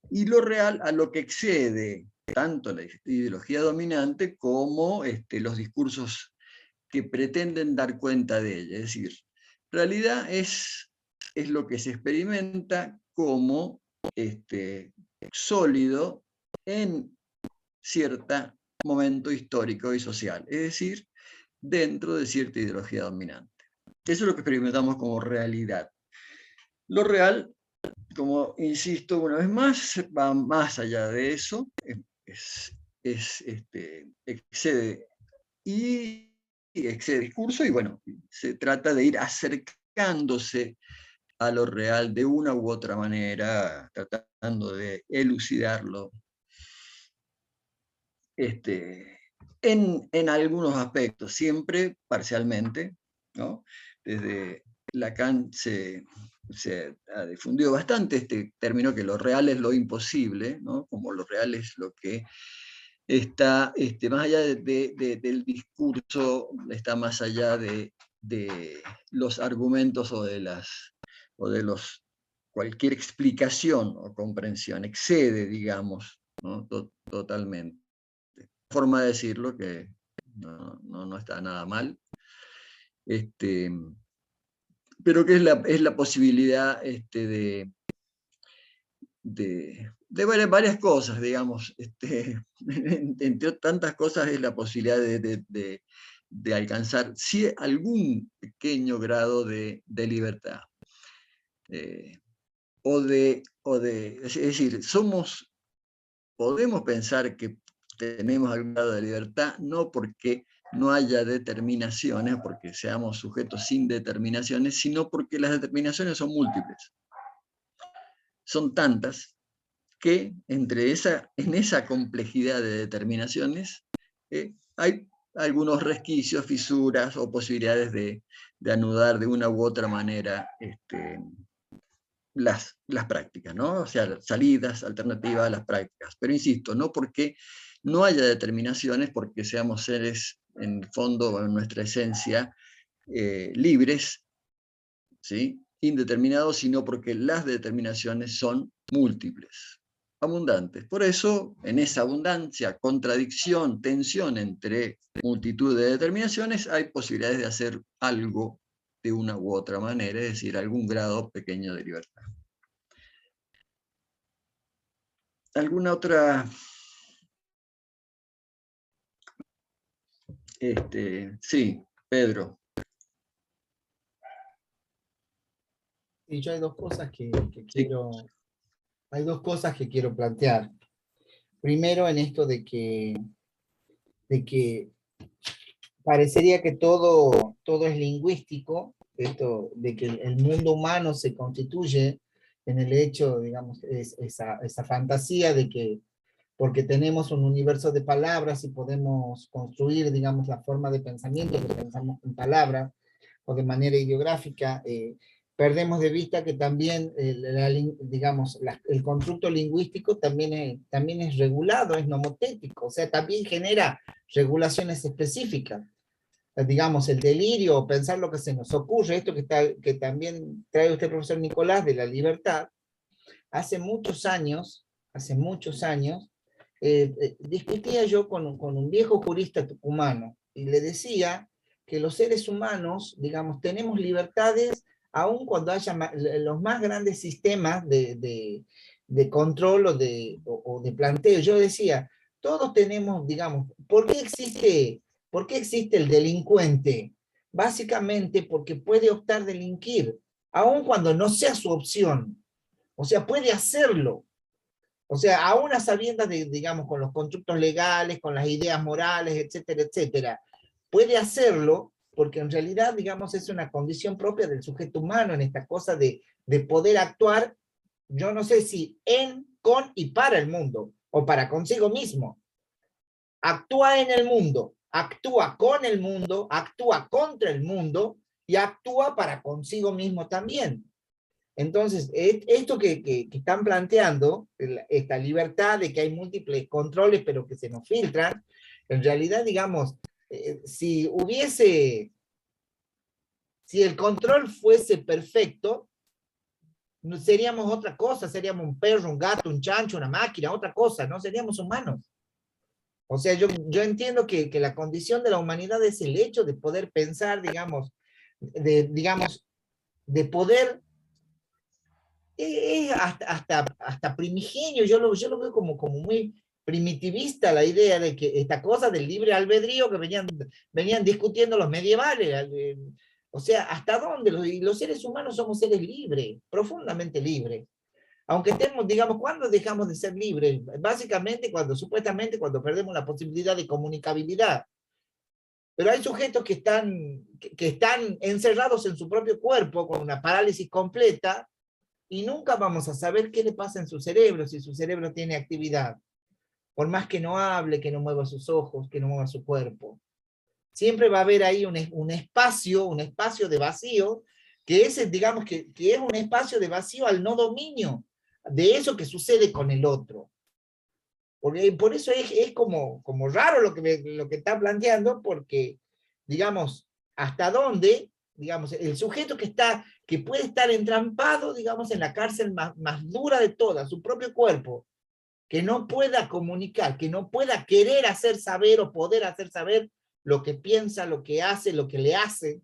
Speaker 2: Y lo real a lo que excede tanto la ideología dominante como los discursos que pretenden dar cuenta de ella. Es decir, realidad es lo que se experimenta como sólido en cierto momento histórico y social, es decir, dentro de cierta ideología dominante. Eso es lo que experimentamos como realidad. Lo real, como insisto una vez más, va más allá de eso, excede discurso, y bueno, se trata de ir acercándose a lo real de una u otra manera, tratando de elucidarlo en algunos aspectos, siempre parcialmente, ¿no? Desde Lacan se ha difundido bastante este término que lo real es lo imposible, ¿no? Como lo real es lo que está más allá del discurso, está más allá de los argumentos o de cualquier explicación o comprensión, excede, digamos, ¿no? Totalmente. Forma de decirlo que no está nada mal. Pero que es la posibilidad de varias cosas, digamos. Entre tantas cosas es la posibilidad de alcanzar algún pequeño grado de libertad. Es decir, podemos pensar que tenemos algún grado de libertad, no porque no haya determinaciones, porque seamos sujetos sin determinaciones, sino porque las determinaciones son múltiples. Son tantas que en esa complejidad de determinaciones hay algunos resquicios, fisuras o posibilidades de anudar de una u otra manera las prácticas, ¿no? O sea, salidas, alternativas a las prácticas. Pero insisto, no porque no haya determinaciones, porque seamos seres, en el fondo, o en nuestra esencia, libres, ¿sí? Indeterminados, sino porque las determinaciones son múltiples. abundantes. Por eso, en esa abundancia, contradicción, tensión entre multitud de determinaciones, hay posibilidades de hacer algo de una u otra manera, es decir, algún grado pequeño de libertad. ¿Alguna otra? Sí, Pedro.
Speaker 6: Y yo hay dos cosas que
Speaker 2: Sí.
Speaker 6: hay dos cosas que quiero plantear. Primero, en esto de que parecería que todo es lingüístico, esto de que el mundo humano se constituye en el hecho, digamos, esa fantasía de que porque tenemos un universo de palabras y podemos construir, digamos, la forma de pensamiento que pensamos en palabras o de manera ideográfica, perdemos de vista que también, digamos, el constructo lingüístico también es regulado, es nomotético, o sea, también genera regulaciones específicas. Digamos, el delirio, o pensar lo que se nos ocurre, esto que también trae usted, profesor Nicolás, de la libertad, hace muchos años, discutía yo con un viejo jurista tucumano, y le decía que los seres humanos, digamos, tenemos libertades aun cuando haya los más grandes sistemas de control o de planteo. Yo decía, todos tenemos, digamos, ¿por qué existe el delincuente? Básicamente porque puede optar delinquir, aun cuando no sea su opción. O sea, puede hacerlo. O sea, aún a sabiendas de, digamos, con los constructos legales, con las ideas morales, etcétera, etcétera, puede hacerlo porque en realidad, digamos, es una condición propia del sujeto humano en esta cosa de poder actuar, yo no sé si en, con y para el mundo, o para consigo mismo. Actúa en el mundo, actúa con el mundo, actúa contra el mundo y actúa para consigo mismo también. Entonces, esto que están planteando, esta libertad de que hay múltiples controles, pero que se nos filtran, en realidad, digamos, si el control fuese perfecto, seríamos otra cosa, seríamos un perro, un gato, un chancho, una máquina, otra cosa, no seríamos humanos. O sea, yo entiendo que la condición de la humanidad es el hecho de poder pensar, digamos, de poder hasta primigenio, yo lo veo como muy primitivista la idea de que esta cosa del libre albedrío que venían discutiendo los medievales, o sea, ¿hasta dónde? Los seres humanos somos seres libres, profundamente libres. Aunque estemos, digamos, ¿cuándo dejamos de ser libres? Básicamente supuestamente cuando perdemos la posibilidad de comunicabilidad. Pero hay sujetos que están encerrados en su propio cuerpo con una parálisis completa, y nunca vamos a saber qué le pasa en su cerebro, si su cerebro tiene actividad. Por más que no hable, que no mueva sus ojos, que no mueva su cuerpo. Siempre va a haber ahí un espacio de vacío, que digamos que es un espacio de vacío al no dominio de eso que sucede con el otro. Porque por eso es como raro lo que está planteando, porque, digamos, hasta dónde, digamos, el sujeto que puede estar entrampado, digamos, en la cárcel más dura de todas, su propio cuerpo, que no pueda comunicar, que no pueda querer hacer saber o poder hacer saber lo que piensa, lo que hace, lo que le hace.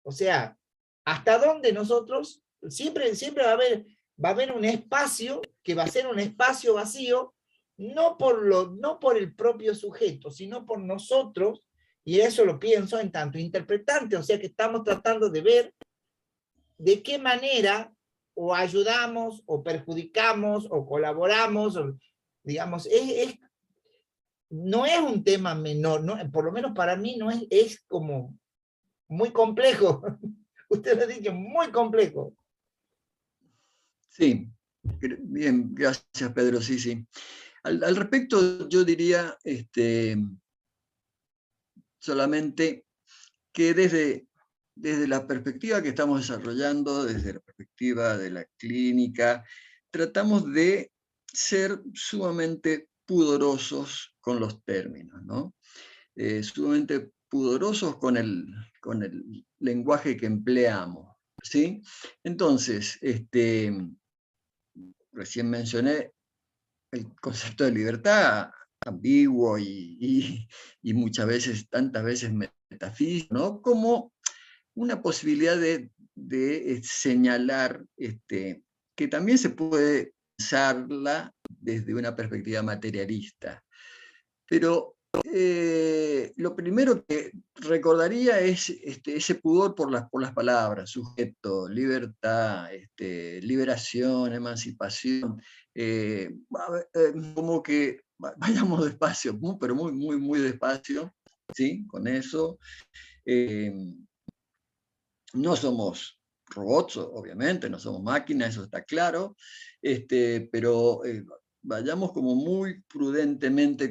Speaker 6: O sea, hasta dónde nosotros, siempre va a haber un espacio que va a ser un espacio vacío, no por el propio sujeto, sino por nosotros, y eso lo pienso en tanto interpretante, o sea que estamos tratando de ver de qué manera o ayudamos, o perjudicamos, o colaboramos, o, digamos, no es un tema menor, ¿no? Por lo menos para mí no es como muy complejo. Usted lo ha dicho, muy complejo.
Speaker 2: Sí, bien, gracias Pedro, sí. Al respecto yo diría solamente que desde la perspectiva que estamos desarrollando, desde la perspectiva de la clínica, tratamos de ser sumamente pudorosos con los términos, ¿no? Sumamente pudorosos con el lenguaje que empleamos, ¿sí? Entonces, recién mencioné el concepto de libertad ambiguo y muchas veces, tantas veces metafísico, ¿no? Como una posibilidad de señalar que también se puede pensarla desde una perspectiva materialista. Pero lo primero que recordaría es ese pudor por las palabras, sujeto, libertad, liberación, emancipación, como que vayamos despacio, pero muy, muy, muy despacio, ¿sí? Con eso. No somos robots, obviamente, no somos máquinas, eso está claro, pero vayamos como muy prudentemente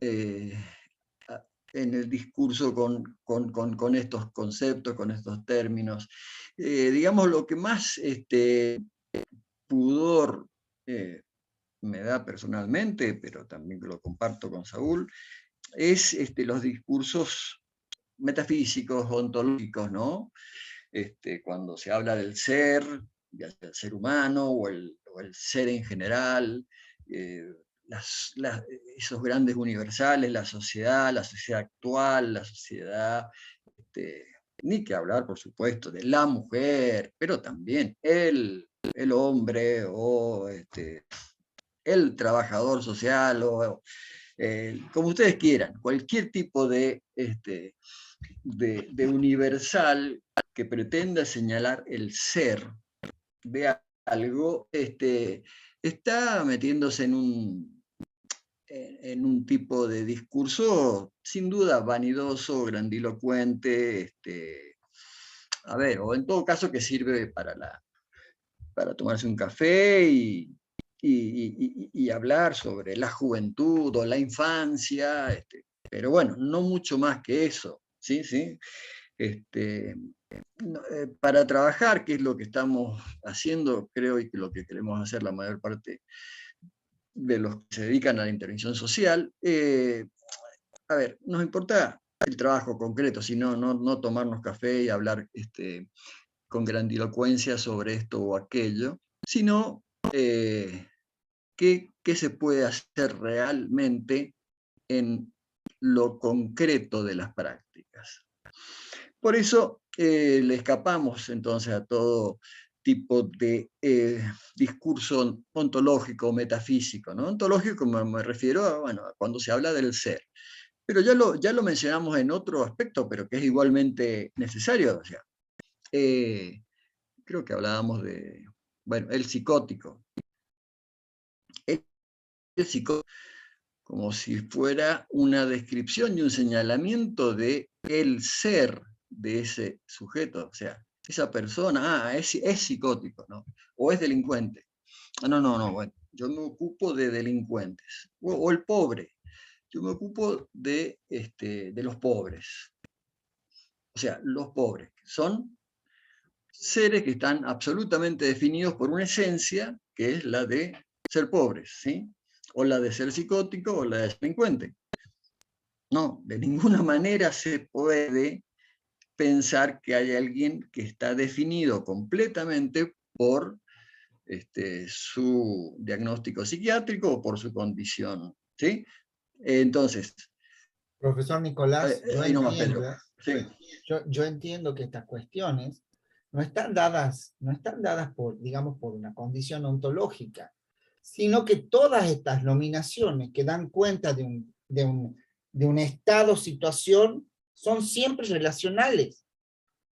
Speaker 2: en el discurso con estos conceptos, con estos términos. Digamos, lo que más pudor me da personalmente, pero también lo comparto con Saúl, es los discursos metafísicos, ontológicos, ¿no? Cuando se habla del ser, ya sea el ser humano o el ser en general, esos grandes universales, la sociedad actual, la sociedad, ni que hablar, por supuesto, de la mujer, pero también el hombre o el trabajador social, o como ustedes quieran, cualquier tipo de universal que pretenda señalar el ser de algo, está metiéndose en un tipo de discurso sin duda vanidoso, grandilocuente, a ver, o en todo caso que sirve para tomarse un café y hablar sobre la juventud o la infancia, pero bueno, no mucho más que eso, ¿sí? ¿Sí? Para trabajar, que es lo que estamos haciendo, creo, y que lo que queremos hacer la mayor parte de los que se dedican a la intervención social, a ver, nos importa el trabajo concreto, sino no tomarnos café y hablar con grandilocuencia sobre esto o aquello, sino qué se puede hacer realmente en lo concreto de las prácticas. Por eso le escapamos entonces a todo tipo de discurso ontológico, metafísico, ¿no? Ontológico me refiero a, bueno, cuando se habla del ser. Pero ya lo mencionamos en otro aspecto, pero que es igualmente necesario. O sea, creo que hablábamos de, bueno, el psicótico. El psicótico como si fuera una descripción y un señalamiento de el ser de ese sujeto, o sea, esa persona, es psicótico, ¿no? O es delincuente. No, bueno, yo me ocupo de delincuentes. O el pobre, yo me ocupo de los pobres. O sea, los pobres son seres que están absolutamente definidos por una esencia, que es la de ser pobres, ¿sí? O la de ser psicótico o la de ser delincuente. No, de ninguna manera se puede pensar que hay alguien que está definido completamente por su diagnóstico psiquiátrico o por su condición, ¿sí? Entonces...
Speaker 6: Profesor Nicolás,
Speaker 2: ahí nomás, Pedro. Sí.
Speaker 6: Yo entiendo que estas cuestiones no están dadas por, digamos, por una condición ontológica, sino que todas estas nominaciones que dan cuenta de un estado, situación, son siempre relacionales.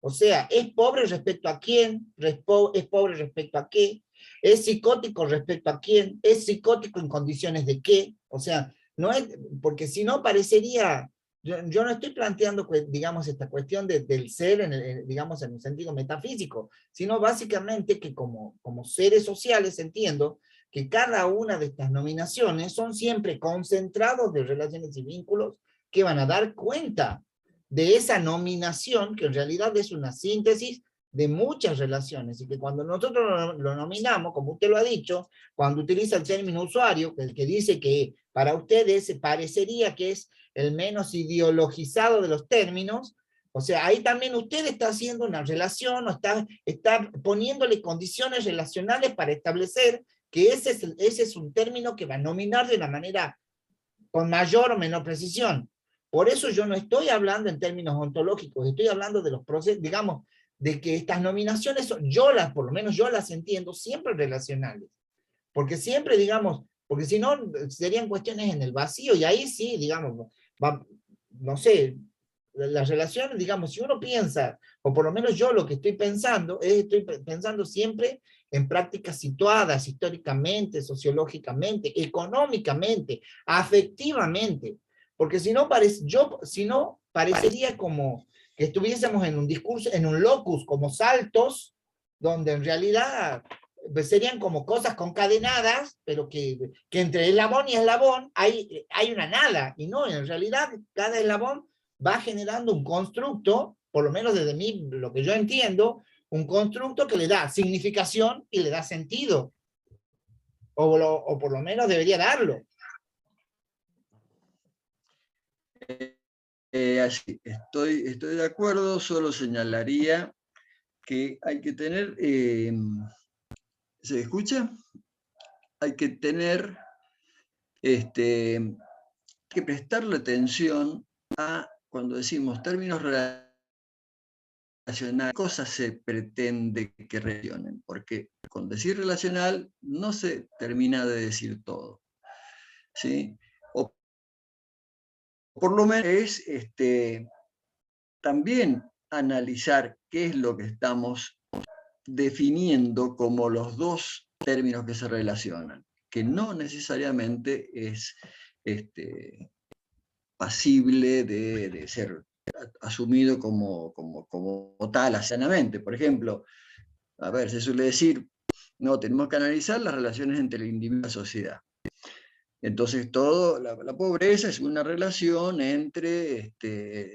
Speaker 6: O sea, ¿es pobre respecto a quién? ¿Es pobre respecto a qué? ¿Es psicótico respecto a quién? ¿Es psicótico en condiciones de qué? O sea, no es, porque si no parecería, yo no estoy planteando, digamos, esta cuestión del ser, digamos, en un sentido metafísico, sino básicamente que como seres sociales entiendo que cada una de estas nominaciones son siempre concentrados de relaciones y vínculos que van a dar cuenta de esa nominación, que en realidad es una síntesis de muchas relaciones, y que cuando nosotros lo nominamos, como usted lo ha dicho, cuando utiliza el término usuario, el que dice que para ustedes parecería que es el menos ideologizado de los términos, o sea, ahí también usted está haciendo una relación, o está poniéndole condiciones relacionales para establecer que ese es un término que va a nominar de una manera con mayor o menor precisión. Por eso yo no estoy hablando en términos ontológicos, estoy hablando de los procesos, digamos, de que estas nominaciones, por lo menos yo las entiendo siempre relacionales. Porque siempre, digamos, porque si no, serían cuestiones en el vacío, y ahí sí, digamos, no sé, las relaciones, digamos, si uno piensa, o por lo menos yo lo que estoy pensando, estoy pensando siempre en prácticas situadas históricamente, sociológicamente, económicamente, afectivamente, porque si no, parecería como que estuviésemos en un discurso, en un locus, como saltos, donde en realidad serían como cosas concadenadas, pero que entre eslabón y eslabón hay una nada, y no, en realidad cada eslabón va generando un constructo, por lo menos desde mí, lo que yo entiendo, un constructo que le da significación y le da sentido, o por lo menos debería darlo.
Speaker 2: Así, estoy de acuerdo, solo señalaría que hay que tener, ¿se escucha? Hay que tener, que prestarle atención a, cuando decimos términos relacionales, ¿qué cosas se pretende que relacionen? Porque con decir relacional no se termina de decir todo, ¿sí? O por lo menos es también analizar qué es lo que estamos definiendo como los dos términos que se relacionan, que no necesariamente es pasible de ser asumido como tal, sanamente. Por ejemplo, a ver, se suele decir, no, tenemos que analizar las relaciones entre el individuo y la sociedad. Entonces, la pobreza es una relación entre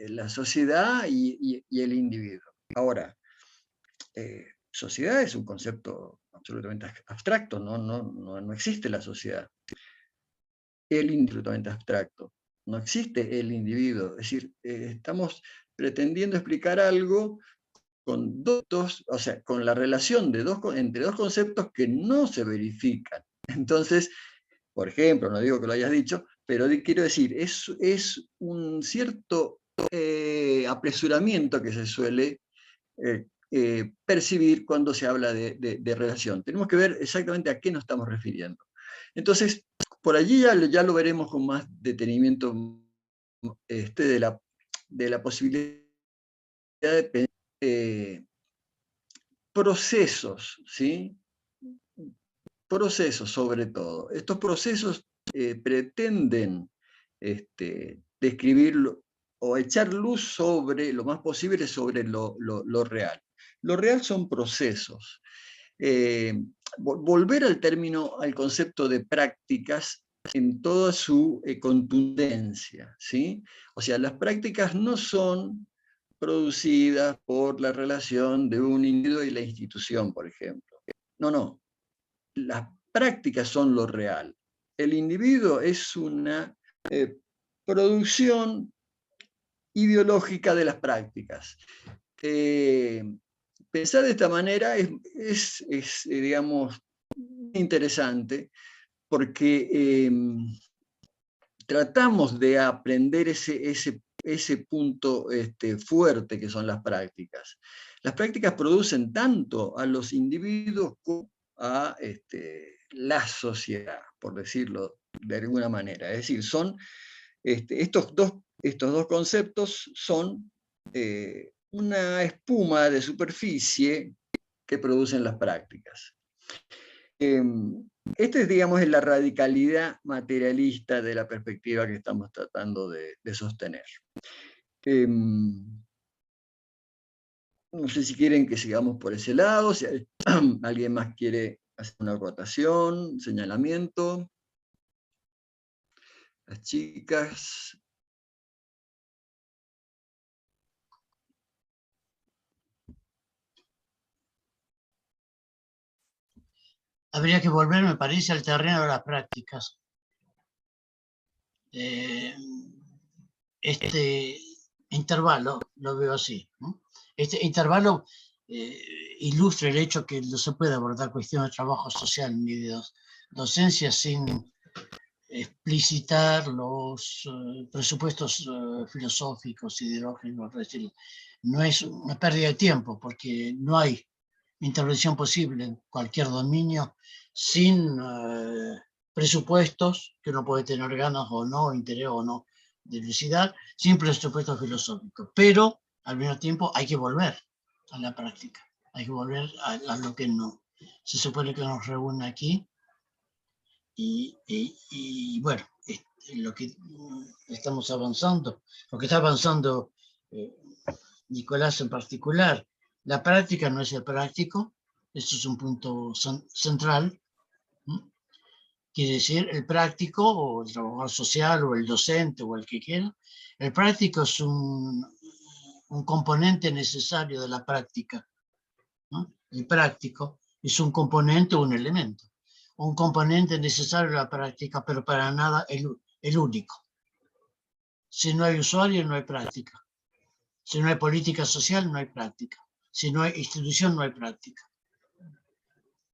Speaker 2: la sociedad y el individuo. Ahora, sociedad es un concepto absolutamente abstracto, no existe la sociedad. El individuo es absolutamente abstracto, no existe el individuo. Es decir, estamos pretendiendo explicar algo con con la relación entre dos conceptos que no se verifican. Entonces, por ejemplo, no digo que lo hayas dicho, pero quiero decir, es un cierto apresuramiento que se suele percibir cuando se habla de relación. Tenemos que ver exactamente a qué nos estamos refiriendo. Entonces, por allí ya lo veremos con más detenimiento de la posibilidad de pensar procesos, ¿sí? Procesos sobre todo. Estos procesos pretenden describirlo o echar luz sobre, lo más posible, sobre lo real. Lo real son procesos. Volver al concepto de prácticas en toda su contundencia, ¿sí? O sea, las prácticas no son producidas por la relación de un individuo y la institución, por ejemplo. No. Las prácticas son lo real. El individuo es una producción ideológica de las prácticas. Pensar de esta manera es digamos, interesante, porque tratamos de aprender ese punto fuerte que son las prácticas. Las prácticas producen tanto a los individuos como a la sociedad, por decirlo de alguna manera. Es decir, estos dos conceptos son una espuma de superficie que producen las prácticas. Digamos, es la radicalidad materialista de la perspectiva que estamos tratando de sostener. No sé si quieren que sigamos por ese lado, si alguien más quiere hacer una acotación, señalamiento. Las chicas.
Speaker 1: Habría que volver, me parece, al terreno de las prácticas. Este intervalo, lo veo así, ¿no? Este intervalo ilustra el hecho que no se puede abordar cuestiones de trabajo social ni de docencia sin explicitar los presupuestos filosóficos, ideológicos, es decir, no es una pérdida de tiempo, porque no hay intervención posible en cualquier dominio sin presupuestos, que uno puede tener ganas o no, interés o no de lucidar, sin presupuestos filosóficos. Pero al mismo tiempo hay que volver a la práctica, hay que volver a lo que no se supone que nos reúne aquí. Y bueno, lo que estamos avanzando, lo que está avanzando Nicolás en particular, la práctica no es el práctico, eso es un punto central. Quiere decir, el práctico, o el trabajador social, o el docente, o el que quiera, el práctico es un componente necesario de la práctica, ¿no? El práctico es un componente o un elemento. Un componente necesario de la práctica, pero para nada el único. Si no hay usuario, no hay práctica. Si no hay política social, no hay práctica. Si no hay institución, no hay práctica.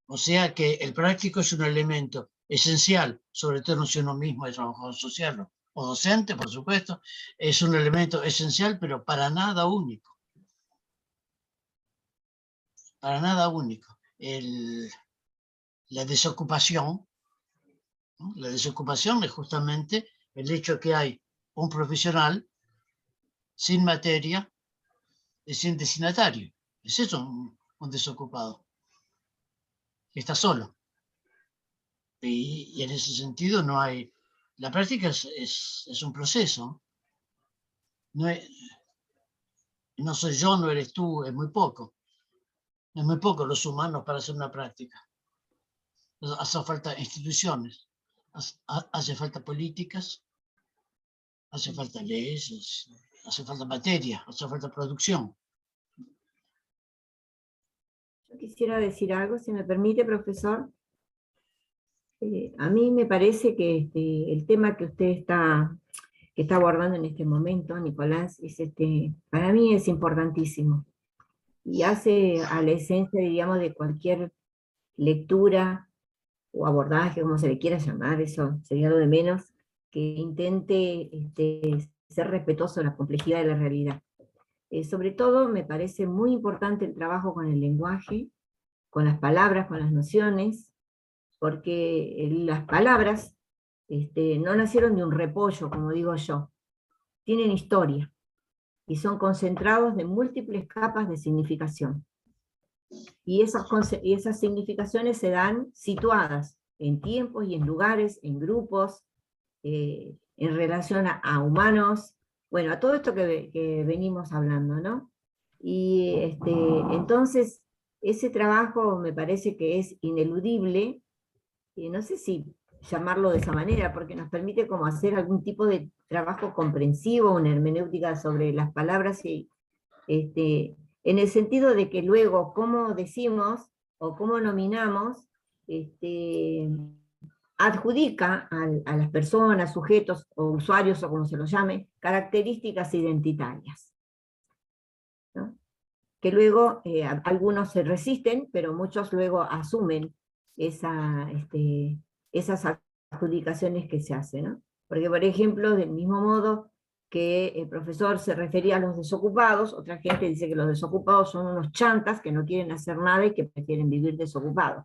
Speaker 1: O sea que el práctico es un elemento esencial, sobre todo si uno mismo es trabajador social o docente, por supuesto, es un elemento esencial, pero para nada único. Para nada único. La desocupación, ¿no? La desocupación es justamente el hecho que hay un profesional sin materia y sin destinatario. Es eso un desocupado. Está solo. Y en ese sentido no hay... La práctica es un proceso. No soy yo, no eres tú, es muy poco. Es muy poco los humanos para hacer una práctica. Hace falta instituciones, hace falta políticas, hace falta leyes, hace falta materia, hace falta producción.
Speaker 3: Yo quisiera decir algo, si me permite, profesor. A mí me parece que el tema que usted está abordando en este momento, Nicolás, para mí es importantísimo. Y hace a la esencia, diríamos, de cualquier lectura o abordaje, como se le quiera llamar, eso sería lo de menos, que intente ser respetuoso de la complejidad de la realidad. Sobre todo me parece muy importante el trabajo con el lenguaje, con las palabras, con las nociones, porque las palabras no nacieron de un repollo, como digo yo, tienen historia, y son concentrados de múltiples capas de significación. Y esas significaciones se dan situadas en tiempos y en lugares, en grupos, en relación a humanos, bueno, a todo esto que venimos hablando, ¿no? Y entonces, ese trabajo me parece que es ineludible, y no sé si llamarlo de esa manera, porque nos permite como hacer algún tipo de trabajo comprensivo, una hermenéutica sobre las palabras, y en el sentido de que luego cómo decimos o cómo nominamos adjudica a las personas, sujetos o usuarios, o como se los llame, características identitarias, ¿no? Que luego algunos se resisten, pero muchos luego asumen esas adjudicaciones que se hacen, ¿no? Porque, por ejemplo, del mismo modo que el profesor se refería a los desocupados, otra gente dice que los desocupados son unos chantas que no quieren hacer nada y que prefieren vivir desocupados,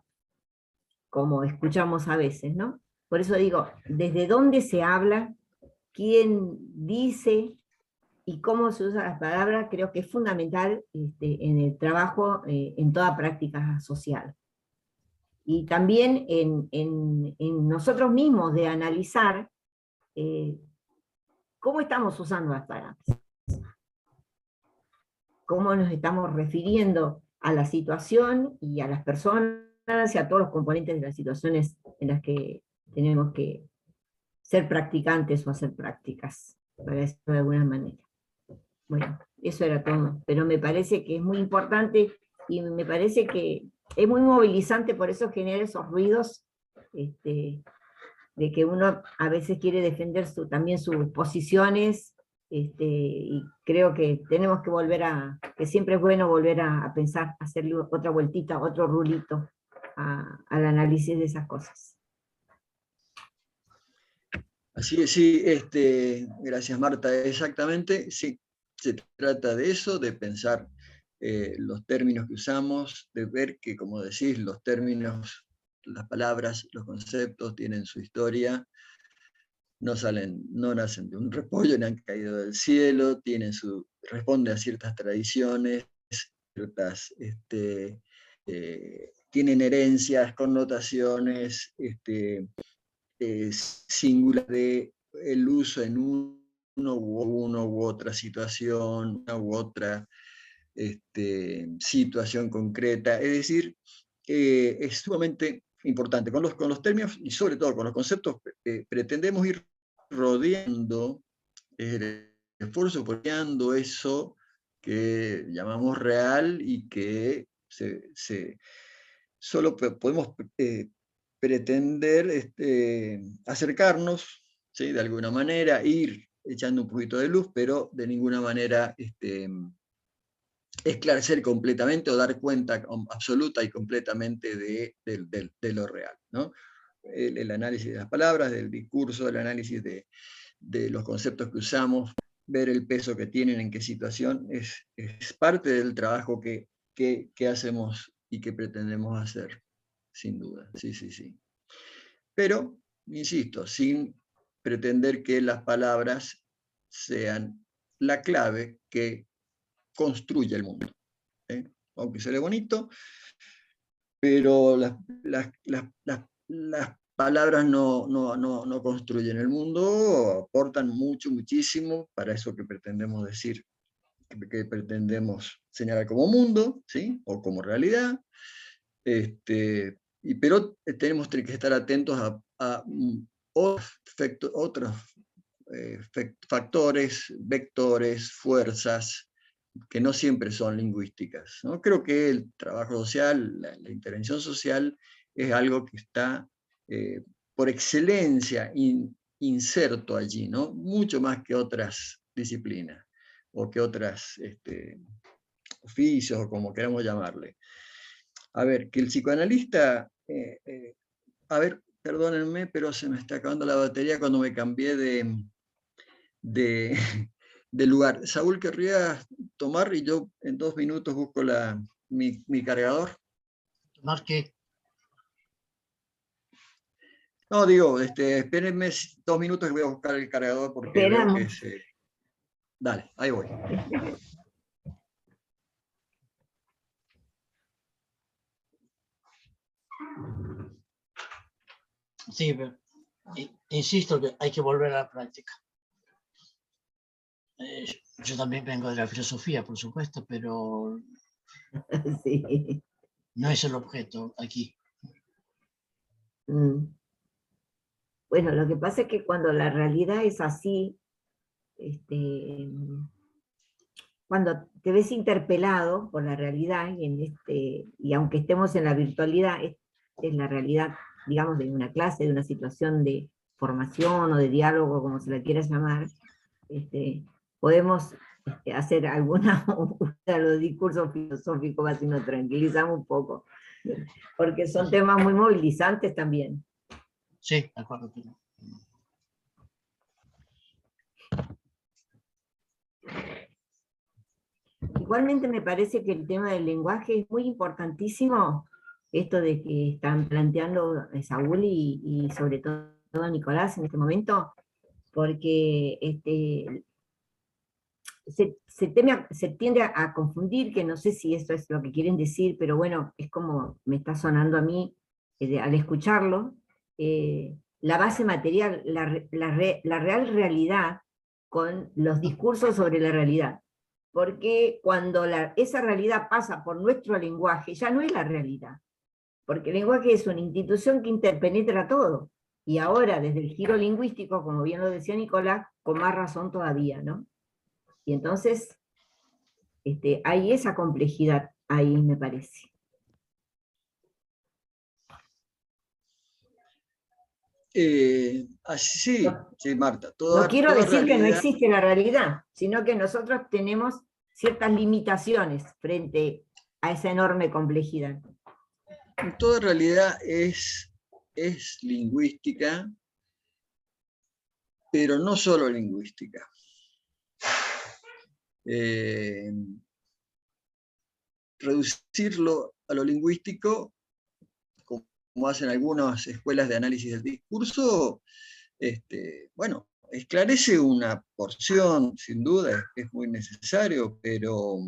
Speaker 3: como escuchamos a veces, ¿no? Por eso digo, desde dónde se habla, quién dice y cómo se usa las palabras, creo que es fundamental en el trabajo, en toda práctica social. Y también en nosotros mismos, de analizar cómo estamos usando las palabras, cómo nos estamos refiriendo a la situación y a las personas y a todos los componentes de las situaciones en las que tenemos que ser practicantes o hacer prácticas, para decirlo de alguna manera. Bueno, eso era todo, pero me parece que es muy importante y me parece que es muy movilizante, por eso genera esos ruidos de que uno a veces quiere defender también sus posiciones, y creo que tenemos que que siempre es bueno volver a pensar, hacerle otra vueltita, otro rulito al análisis de esas cosas.
Speaker 2: Así es, sí, gracias Marta, exactamente, sí, se trata de eso, de pensar los términos que usamos, de ver que, como decís, los términos, las palabras, los conceptos tienen su historia, no nacen de un repollo, ni han caído del cielo, responden a ciertas tradiciones, ciertas, tienen herencias, connotaciones, singular de el uso en uno u otra situación, una u otra situación concreta. Es decir, es sumamente importante. Con los términos y sobre todo con los conceptos, pretendemos ir rodeando el esfuerzo, rodeando eso que llamamos real y que solo podemos pretender acercarnos, ¿sí? De alguna manera, ir echando un poquito de luz, pero de ninguna manera esclarecer completamente o dar cuenta absoluta y completamente de lo real, ¿no? El análisis de las palabras, del discurso, el análisis de los conceptos que usamos, ver el peso que tienen, en qué situación, es parte del trabajo que hacemos y que pretendemos hacer, sin duda, sí, sí, sí. Pero, insisto, sin pretender que las palabras sean la clave que construye el mundo. Aunque se ve bonito, pero las palabras no construyen el mundo, aportan mucho, muchísimo para eso que pretendemos decir, que pretendemos señalar como mundo, ¿sí? O como realidad. Pero tenemos que estar atentos a otros factores, vectores, fuerzas, que no siempre son lingüísticas, ¿no? Creo que el trabajo social, la intervención social, es algo que está por excelencia inserto allí, ¿no? Mucho más que otras disciplinas o que otras oficios, o como queramos llamarle. A ver, que el psicoanalista, a ver, perdónenme, pero se me está acabando la batería cuando me cambié de lugar. Saúl, ¿querría tomar? Y yo en 2 minutos busco mi cargador.
Speaker 1: ¿Tomar qué?
Speaker 2: No, digo, espérenme 2 minutos que voy a buscar el cargador porque veo que
Speaker 3: Esperamos.
Speaker 2: Dale, ahí voy.
Speaker 1: Sí, insisto que hay que volver a la práctica. Yo también vengo de la filosofía, por supuesto, pero
Speaker 3: Sí.
Speaker 1: no es el objeto aquí.
Speaker 3: Mm. Bueno, lo que pasa es que cuando la realidad es así, cuando te ves interpelado por la realidad, y aunque estemos en la virtualidad, es la realidad, digamos, de una clase, de una situación de formación o de diálogo, como se la quieras llamar, podemos hacer alguna de los discursos filosóficos, así nos tranquilizamos un poco, porque son temas muy movilizantes también.
Speaker 1: Sí, de acuerdo.
Speaker 3: Igualmente me parece que el tema del lenguaje es muy importantísimo, esto de que están planteando Saúl y sobre todo Nicolás en este momento, porque se tiende a confundir, que no sé si eso es lo que quieren decir, pero bueno, es como me está sonando a mí al escucharlo, la base material, la real realidad con los discursos sobre la realidad. Porque cuando esa realidad pasa por nuestro lenguaje, ya no es la realidad. Porque el lenguaje es una institución que interpenetra todo. Y ahora, desde el giro lingüístico, como bien lo decía Nicolás, con más razón todavía, ¿no? Y entonces, hay esa complejidad ahí, me parece.
Speaker 2: Sí, sí, Marta.
Speaker 3: No quiero
Speaker 2: Toda
Speaker 3: decir que no
Speaker 2: realidad,
Speaker 3: existe la realidad, sino que nosotros tenemos ciertas limitaciones frente a esa enorme complejidad.
Speaker 2: toda realidad es lingüística pero no solo lingüística. Reducirlo a lo lingüístico, como hacen algunas escuelas de análisis del discurso, bueno, esclarece una porción, sin duda, es muy necesario, pero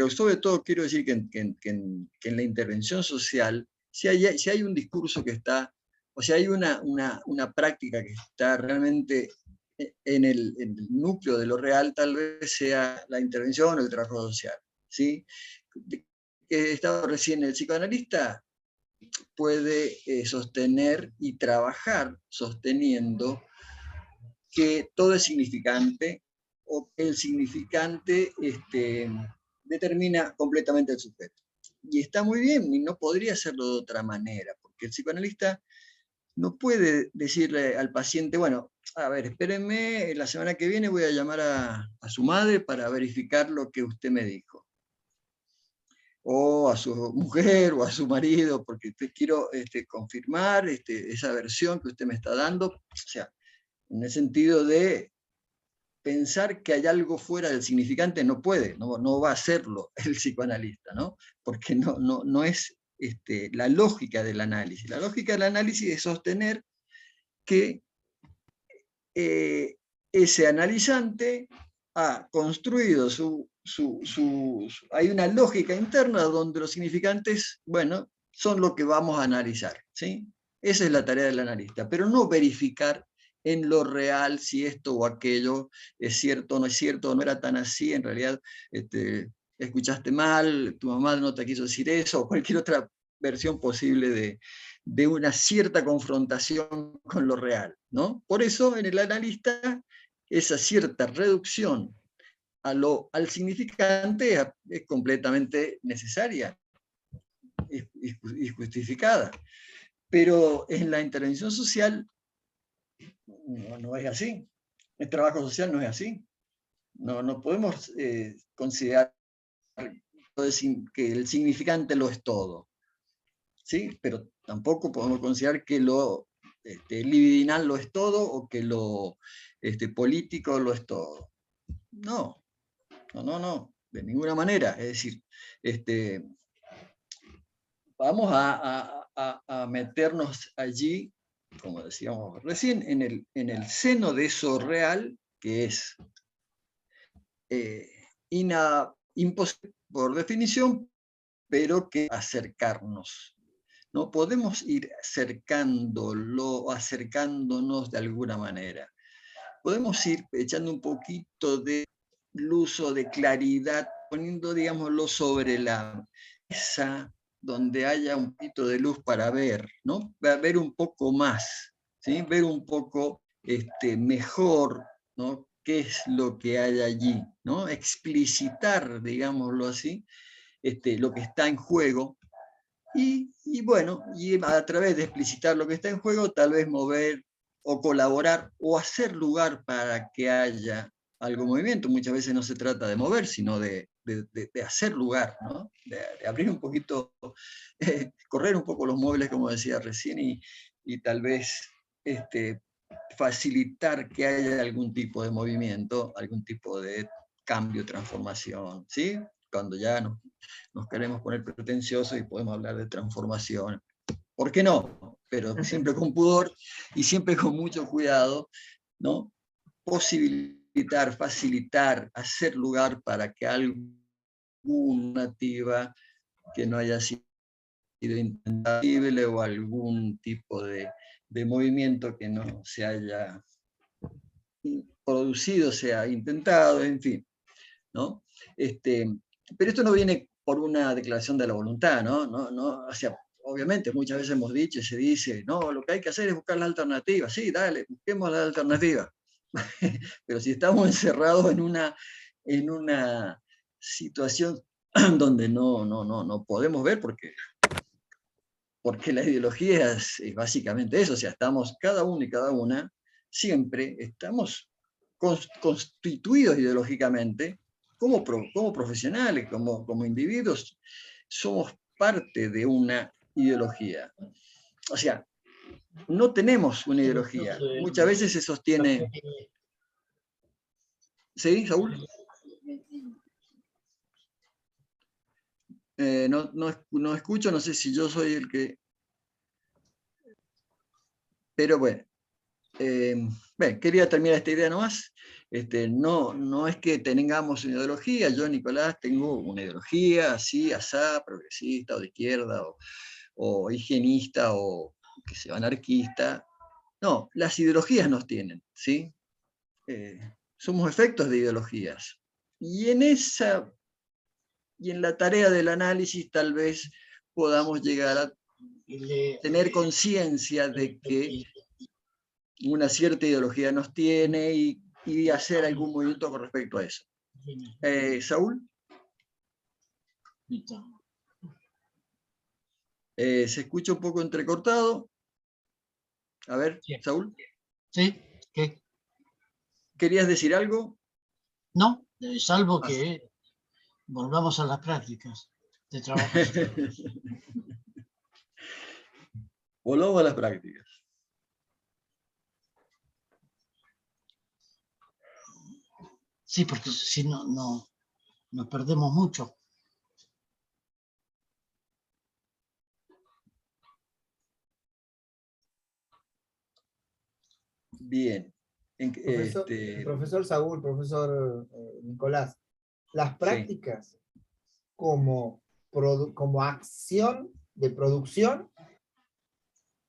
Speaker 2: sobre todo quiero decir que en la intervención social, si hay un discurso que está, o si hay una práctica que está realmente en el núcleo de lo real, tal vez sea la intervención o el trabajo social, ¿sí? Que estaba recién el psicoanalista puede sostener y trabajar sosteniendo que todo es significante o que el significante determina completamente el sujeto. Y está muy bien, y no podría hacerlo de otra manera, porque el psicoanalista no puede decirle al paciente, bueno, a ver, espérenme, la semana que viene voy a llamar a su madre para verificar lo que usted me dijo. O a su mujer o a su marido, porque quiero confirmar esa versión que usted me está dando. O sea, en el sentido de pensar que hay algo fuera del significante, no puede, no va a hacerlo el psicoanalista, ¿no? Porque no es la lógica del análisis. La lógica del análisis es sostener que ese analizante ha construido hay una lógica interna donde los significantes, bueno, son lo que vamos a analizar, ¿sí? Esa es la tarea del analista, pero no verificar en lo real si esto o aquello es cierto o no es cierto, no era tan así, en realidad escuchaste mal, tu mamá no te quiso decir eso, o cualquier otra versión posible de una cierta confrontación con lo real, ¿no? Por eso en el analista esa cierta reducción al significante es completamente necesaria y justificada. Pero en la intervención social no es así. El trabajo social no es así. No podemos considerar que el significante lo es todo, ¿sí? Pero tampoco podemos considerar que lo libidinal lo es todo o que lo político lo es todo. No, de ninguna manera. Es decir, vamos a meternos allí, como decíamos recién, en el seno de eso real, que es imposible por definición, pero que acercarnos. No podemos ir acercándonos de alguna manera. Podemos ir echando un poquito de luz o de claridad, poniendo, digámoslo, sobre la mesa donde haya un poquito de luz para ver, ¿no? Ver un poco más, ¿sí? Ver un poco mejor, ¿no? Qué es lo que hay allí, ¿no? Explicitar, digámoslo así, lo que está en juego. Y bueno, y a través de explicitar lo que está en juego, tal vez mover o colaborar o hacer lugar para que haya algún movimiento. Muchas veces no se trata de mover, sino de hacer lugar, ¿no? De abrir un poquito, correr un poco los muebles, como decía recién, y tal vez facilitar que haya algún tipo de movimiento, algún tipo de cambio, transformación, ¿sí? Cuando ya nos queremos poner pretenciosos y podemos hablar de transformación. ¿Por qué no? Pero siempre con pudor y siempre con mucho cuidado, ¿no? Posibilitar, facilitar, hacer lugar para que alguna nativa que no haya sido intentable o algún tipo de movimiento que no se haya producido, sea intentado, en fin, ¿no? Pero esto no viene por una declaración de la voluntad, ¿no? O sea, obviamente muchas veces hemos dicho y se dice, no, lo que hay que hacer es buscar la alternativa. Sí, dale, busquemos la alternativa. Pero si estamos encerrados en una situación donde no podemos ver, porque la ideología es básicamente eso, o sea, estamos cada uno y cada una, siempre estamos constituidos ideológicamente como profesionales, como individuos, somos parte de una ideología. O sea, no tenemos una ideología. Muchas veces se sostiene... ¿Sí, Saúl? No escucho, no sé si yo soy el que... Pero bueno, quería terminar esta idea nomás. No es que tengamos una ideología, yo, Nicolás, tengo una ideología así, asá, progresista, o de izquierda, o higienista, o que sea anarquista. No, las ideologías nos tienen, ¿sí? Somos efectos de ideologías. Y en la tarea del análisis tal vez podamos llegar a tener conciencia de que una cierta ideología nos tiene y hacer algún movimiento con respecto a eso. Saúl. Se escucha un poco entrecortado. A ver, Saúl.
Speaker 1: Sí, ¿qué?
Speaker 2: ¿Querías decir algo?
Speaker 1: No, salvo que volvamos a las prácticas de trabajo.
Speaker 2: Volvamos a las prácticas.
Speaker 1: Sí, porque si no, nos perdemos mucho.
Speaker 2: Bien.
Speaker 6: Profesor Saúl, profesor Nicolás, las prácticas como acción de producción,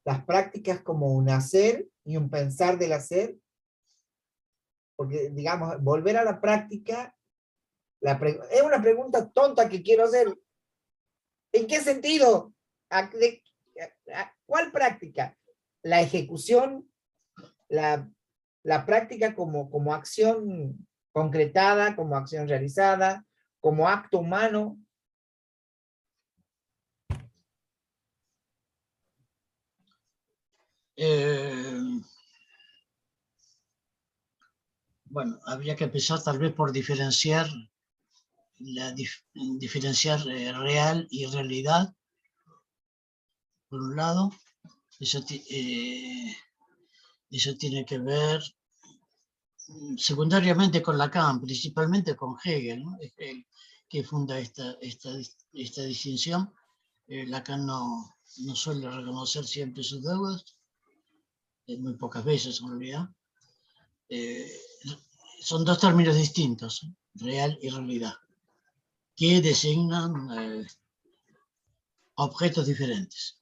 Speaker 6: las prácticas como un hacer y un pensar del hacer, porque digamos, volver a la práctica, es una pregunta tonta que quiero hacer. ¿En qué sentido? ¿Cuál práctica? ¿La ejecución? La práctica como acción concretada, como acción realizada, como acto humano?
Speaker 1: Bueno, habría que empezar tal vez por diferenciar real y realidad, por un lado. Eso tiene que ver secundariamente con Lacan, principalmente con Hegel, ¿no? Es Hegel que funda esta distinción. Lacan no suele reconocer siempre sus deudas, muy pocas veces en realidad. Son dos términos distintos, real y realidad, que designan objetos diferentes.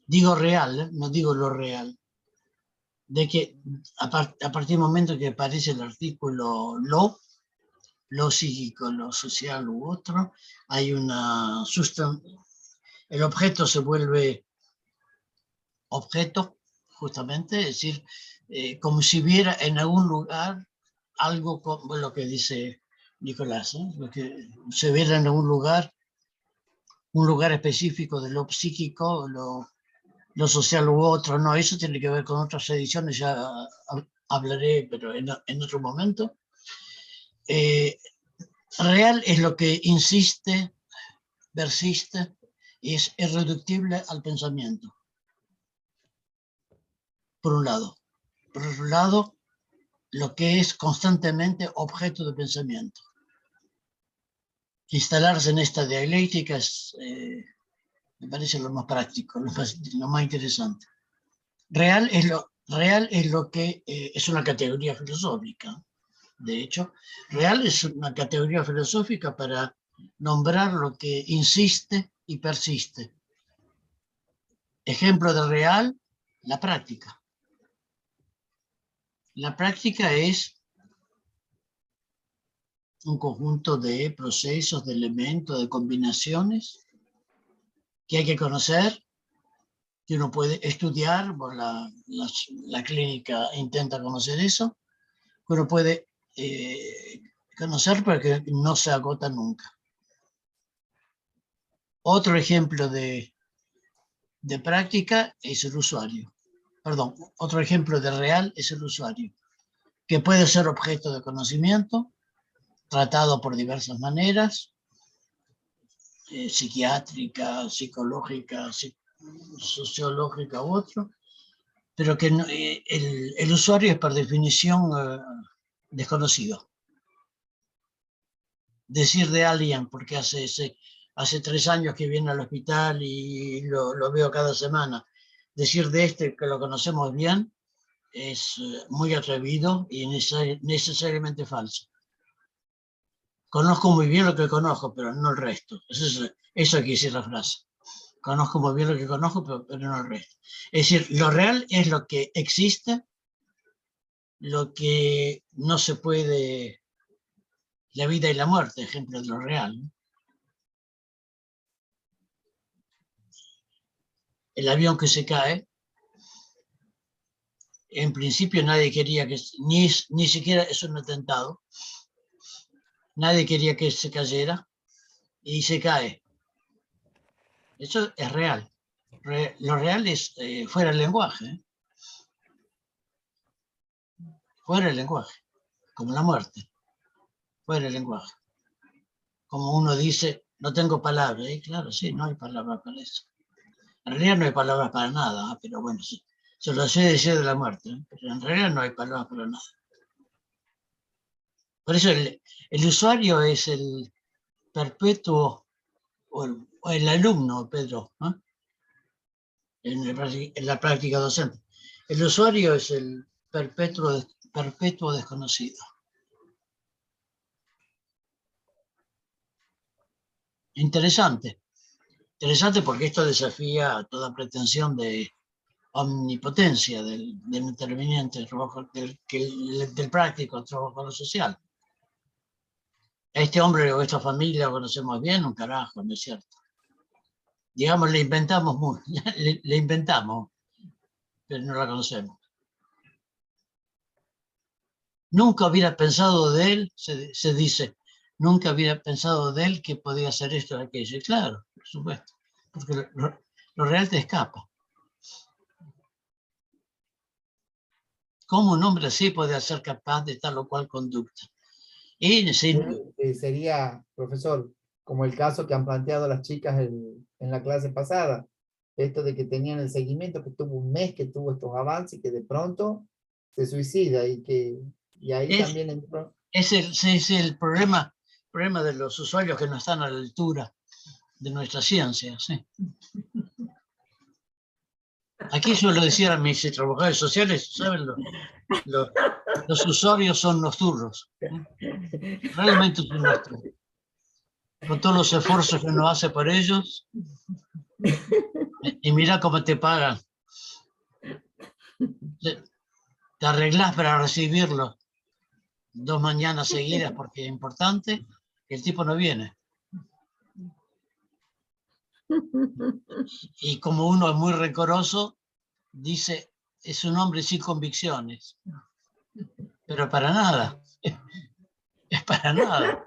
Speaker 1: Digo real, no digo lo real, de que a partir del momento que aparece el artículo lo psíquico, lo social u otro, hay una sustancia, el objeto se vuelve objeto, justamente, es decir, como si hubiera en algún lugar algo como lo que dice Nicolás, lo que se viera en algún lugar, un lugar específico de lo psíquico, lo social u otro. No, eso tiene que ver con otras ediciones, ya hablaré, pero en otro momento. Real es lo que insiste, persiste, y es irreductible al pensamiento, por un lado. Por otro lado, lo que es constantemente objeto de pensamiento. Instalarse en esta dialéctica me parece lo más práctico, lo más interesante. Real es lo que es una categoría filosófica. De hecho, real es una categoría filosófica para nombrar lo que insiste y persiste. Ejemplo de real, la práctica. La práctica es un conjunto de procesos, de elementos, de combinaciones que hay que conocer, que uno puede estudiar, la clínica intenta conocer eso, que uno puede conocer pero que no se agota nunca. Otro ejemplo de práctica es el usuario. Perdón, otro ejemplo de real es el usuario, que puede ser objeto de conocimiento, tratado por diversas maneras, psiquiátrica, psicológica, sociológica u otro, pero que el usuario es por definición desconocido. Decir de alguien, porque hace 3 años que viene al hospital y lo veo cada semana, decir de este que lo conocemos bien es muy atrevido y necesariamente falso. Conozco muy bien lo que conozco, pero no el resto. Eso quiere decir la frase. Conozco muy bien lo que conozco, pero no el resto. Es decir, lo real es lo que existe, lo que no se puede, la vida y la muerte, ejemplo de lo real, ¿no? El avión que se cae, en principio nadie quería que, ni siquiera es un atentado, nadie quería que se cayera y se cae. Eso es real. Lo real es fuera del lenguaje, ¿eh? Fuera del lenguaje, como la muerte, fuera del lenguaje. Como uno dice, no tengo palabras, y claro, sí, no hay palabras para eso. En realidad no hay palabras para nada, pero bueno, sí, se lo sé decir de la muerte, ¿eh? Pero en realidad no hay palabras para nada. Por eso el usuario es el perpetuo, o el alumno, Pedro, ¿eh? En la práctica docente. El usuario es el perpetuo desconocido. Interesante. Interesante porque esto desafía toda pretensión de omnipotencia del interviniente, del práctico, el trabajador social. A este hombre o esta familia lo conocemos bien, un carajo, ¿no es cierto? Digamos, le inventamos, le inventamos, pero no la conocemos. Nunca hubiera pensado de él, se dice, nunca hubiera pensado de él que podía hacer esto o aquello. Y claro, por supuesto, porque lo real te escapa. ¿Cómo un hombre así puede ser capaz de tal o cual conducta? Y
Speaker 6: Sería, profesor, como el caso que han planteado las chicas en la clase pasada, esto de que tenían el seguimiento, que tuvo un mes, que tuvo estos avances y que de pronto se suicida y ahí también entró.
Speaker 1: Es el problema de los usuarios que no están a la altura de nuestra ciencia, ¿sí? Aquí suelo decir a mis trabajadores sociales, ¿saben? Los usuarios son los turros, ¿eh? Realmente son los turros. Con todos los esfuerzos que uno hace por ellos, y mira cómo te pagan. Te arreglás para recibirlo 2 mañanas seguidas porque es importante, el tipo no viene. Y como uno es muy rencoroso, dice, es un hombre sin convicciones. Pero para nada. Es para nada.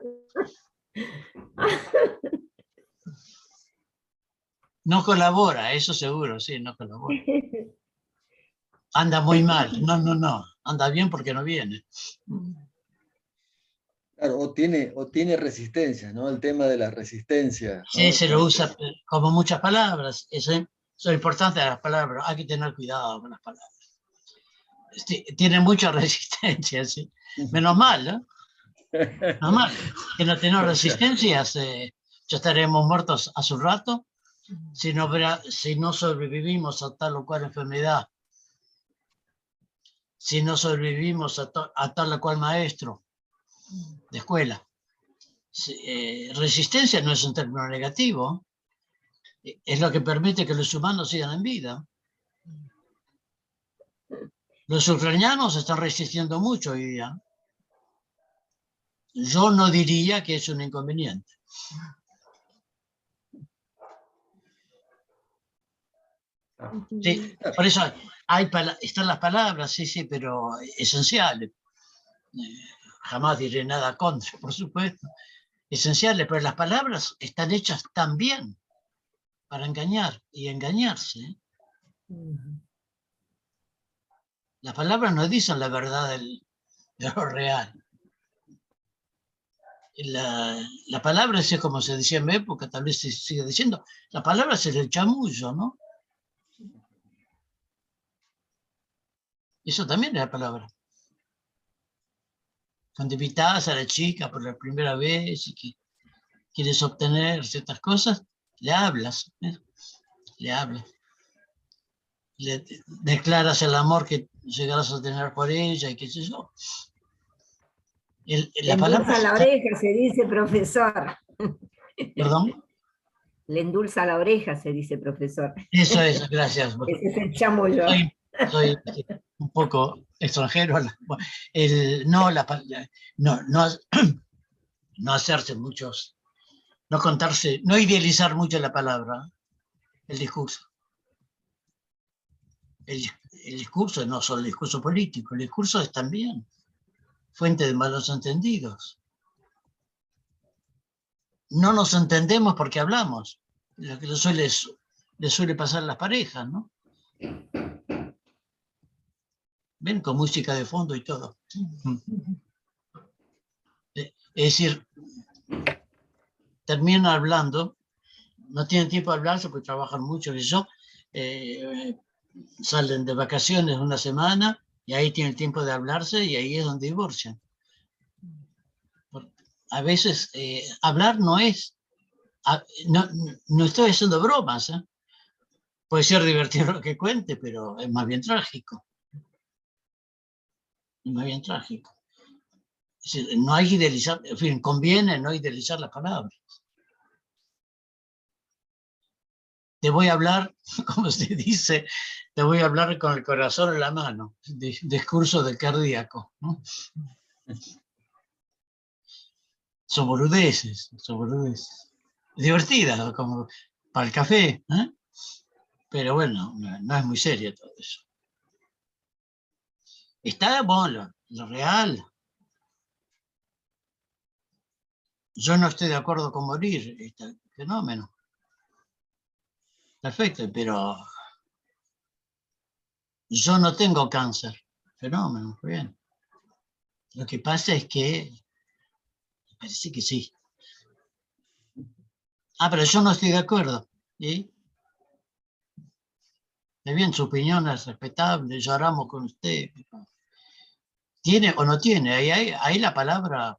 Speaker 1: No colabora, eso seguro, sí, no colabora. Anda muy mal. No. Anda bien porque no viene.
Speaker 2: Claro, o tiene resistencia, ¿no? El tema de la resistencia, ¿no?
Speaker 1: Sí, se lo usa como muchas palabras. Eso es importante de las palabras. Hay que tener cuidado con las palabras. Tiene mucha resistencia, sí. Menos mal, ¿no? Menos mal. Que no tenemos resistencias, ya estaremos muertos hace un rato. Si no sobrevivimos a tal o cual enfermedad, si no sobrevivimos a tal o cual maestro de escuela. Resistencia no es un término negativo, es lo que permite que los humanos sigan en vida. Los ucranianos están resistiendo mucho hoy día. Yo no diría que es un inconveniente. Sí, por eso están las palabras, sí, pero esenciales. Jamás diré nada contra, por supuesto. Esenciales, pero las palabras están hechas también para engañar y engañarse. Las palabras no dicen la verdad de lo real. la palabra, es como se decía en mi época, tal vez se sigue diciendo, la palabra es el chamullo, ¿no? Eso también es la palabra. Cuando invitas a la chica por la primera vez y que quieres obtener ciertas cosas, le hablas, ¿eh? Le hablas. Le declaras el amor que llegarás a tener por ella y qué sé yo. La palabra...
Speaker 3: endulza la oreja, se dice, profesor.
Speaker 1: Perdón.
Speaker 3: Le endulza la oreja, se dice, profesor.
Speaker 1: Eso es, gracias.
Speaker 3: Ese es el chamullo.
Speaker 1: Soy un poco extranjero. No hacerse muchos, no contarse, no idealizar mucho la palabra, el discurso. El discurso no solo el discurso político, el discurso es también fuente de malos entendidos. No nos entendemos porque hablamos, lo que le suele pasar a las parejas, ¿no? Ven, con música de fondo y todo. Es decir, terminan hablando, no tienen tiempo de hablarse porque trabajan mucho, que yo, salen de vacaciones una semana y ahí tienen tiempo de hablarse y ahí es donde divorcian. A veces hablar no es, no estoy haciendo bromas, ¿eh? Puede ser divertido lo que cuente, pero es más bien trágico. Es más bien trágico. Es decir, no hay que idealizar, en fin, conviene no idealizar las palabras. Te voy a hablar, como se dice, te voy a hablar con el corazón en la mano, discurso del cardíaco, ¿no? Son boludeces, son boludeces. Divertidas, como para el café, ¿eh? Pero bueno, no es muy serio todo eso. Está, bueno, lo real. Yo no estoy de acuerdo con morir, este fenómeno. Perfecto, pero yo no tengo cáncer. Fenómeno, bien. Lo que pasa es que, parece que sí. Ah, pero yo no estoy de acuerdo. ¿Sí? Está bien, su opinión es respetable, lloramos con usted. ¿Tiene o no tiene? Ahí la palabra...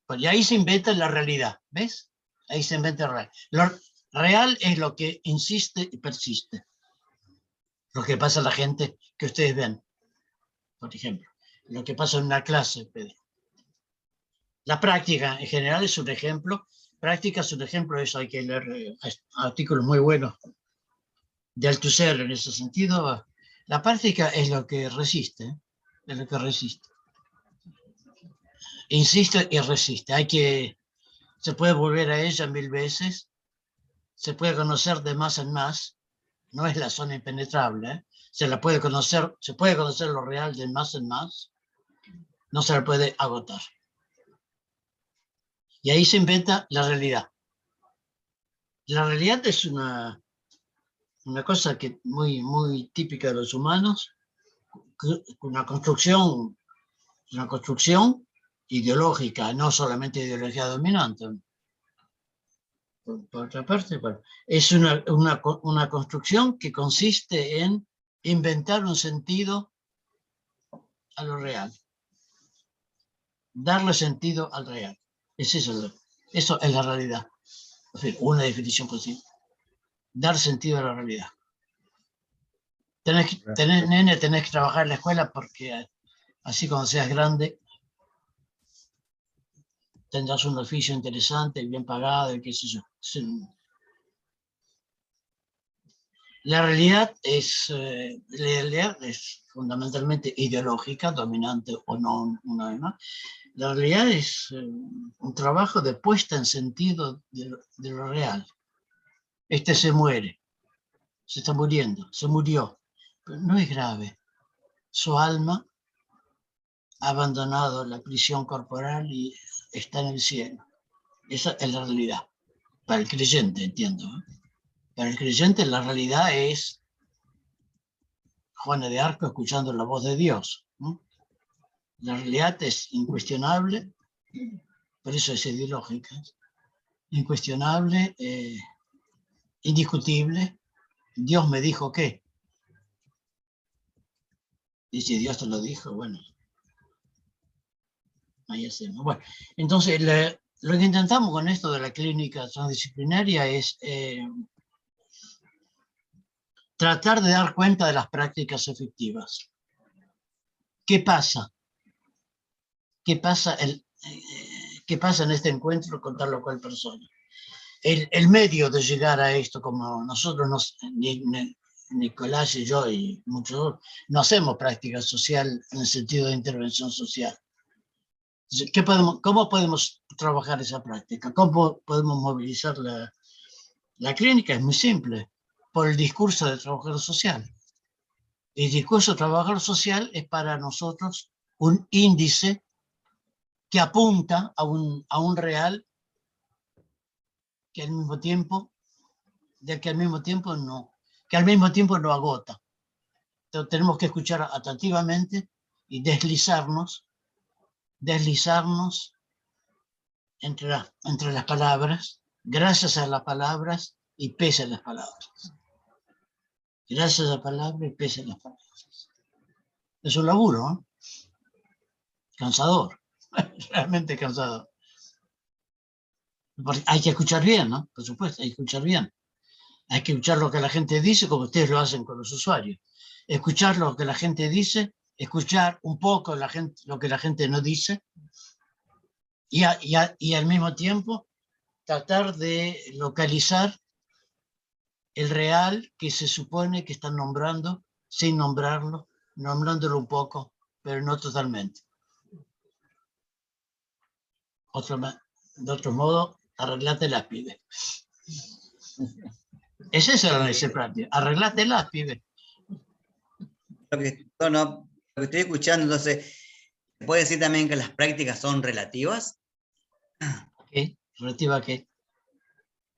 Speaker 1: Y ahí se inventa la realidad, ¿ves? Ahí se inventa la realidad. Lo real es lo que insiste y persiste. Lo que pasa a la gente que ustedes ven, por ejemplo. Lo que pasa en una clase. La práctica en general es un ejemplo. Práctica es un ejemplo, eso hay que leer artículos muy buenos de Althusser en ese sentido. La práctica es lo que resiste, ¿eh? Es lo que resiste. Insiste y resiste. Se puede volver a ella 1000 veces, se puede conocer de más en más, no es la zona impenetrable, ¿eh? Se puede conocer lo real de más en más, no se la puede agotar. Y ahí se inventa la realidad. La realidad es una cosa que muy típica de los humanos, una construcción ideológica, no solamente ideología dominante. Por otra parte, bueno, es una construcción que consiste en inventar un sentido a lo real. Darle sentido al real. Eso es la realidad. En fin, una definición posible. Dar sentido a la realidad. Nene, tenés que trabajar en la escuela porque así cuando seas grande tendrás un oficio interesante, bien pagado y qué sé yo. La realidad es fundamentalmente ideológica, dominante o no, una vez más. La realidad es un trabajo de puesta en sentido de lo real. Este se muere, se está muriendo, se murió, pero no es grave. Su alma ha abandonado la prisión corporal y está en el cielo. Esa es la realidad. Para el creyente, entiendo, ¿eh? Para el creyente la realidad es Juana de Arco escuchando la voz de Dios, ¿no? La realidad es incuestionable, por eso es ideológica, incuestionable, indiscutible. Dios me dijo que. Y si Dios te lo dijo, bueno, ahí hacemos. Bueno, entonces lo que intentamos con esto de la clínica transdisciplinaria es tratar de dar cuenta de las prácticas efectivas. ¿Qué pasa? ¿Qué pasa en este encuentro con tal o cual persona? El medio de llegar a esto, como nosotros, Nicolás y yo y muchos, no hacemos práctica social en el sentido de intervención social. ¿Cómo podemos trabajar esa práctica? ¿Cómo podemos movilizar la clínica? Es muy simple, por el discurso de trabajador social. El discurso de trabajador social es para nosotros un índice que apunta a un real que al mismo tiempo no agota. Entonces tenemos que escuchar atentamente y deslizarnos entre las palabras, gracias a las palabras y pese a las palabras. Gracias a las palabras y pese a las palabras. Es un laburo, ¿eh? Cansador, realmente cansador. Porque hay que escuchar bien, ¿no? Por supuesto, hay que escuchar bien. Hay que escuchar lo que la gente dice, como ustedes lo hacen con los usuarios. Escuchar lo que la gente dice, escuchar un poco lo que la gente no dice, y al mismo tiempo tratar de localizar el real que se supone que están nombrando, sin nombrarlo, nombrándolo un poco, pero no totalmente. De otro modo, arreglatelas, pibe. Es eso lo que se plantea, arreglatelas, pibe.
Speaker 7: Lo que estoy escuchando, entonces, ¿se puede decir también que las prácticas son relativas?
Speaker 1: ¿Qué? ¿Relativa a qué?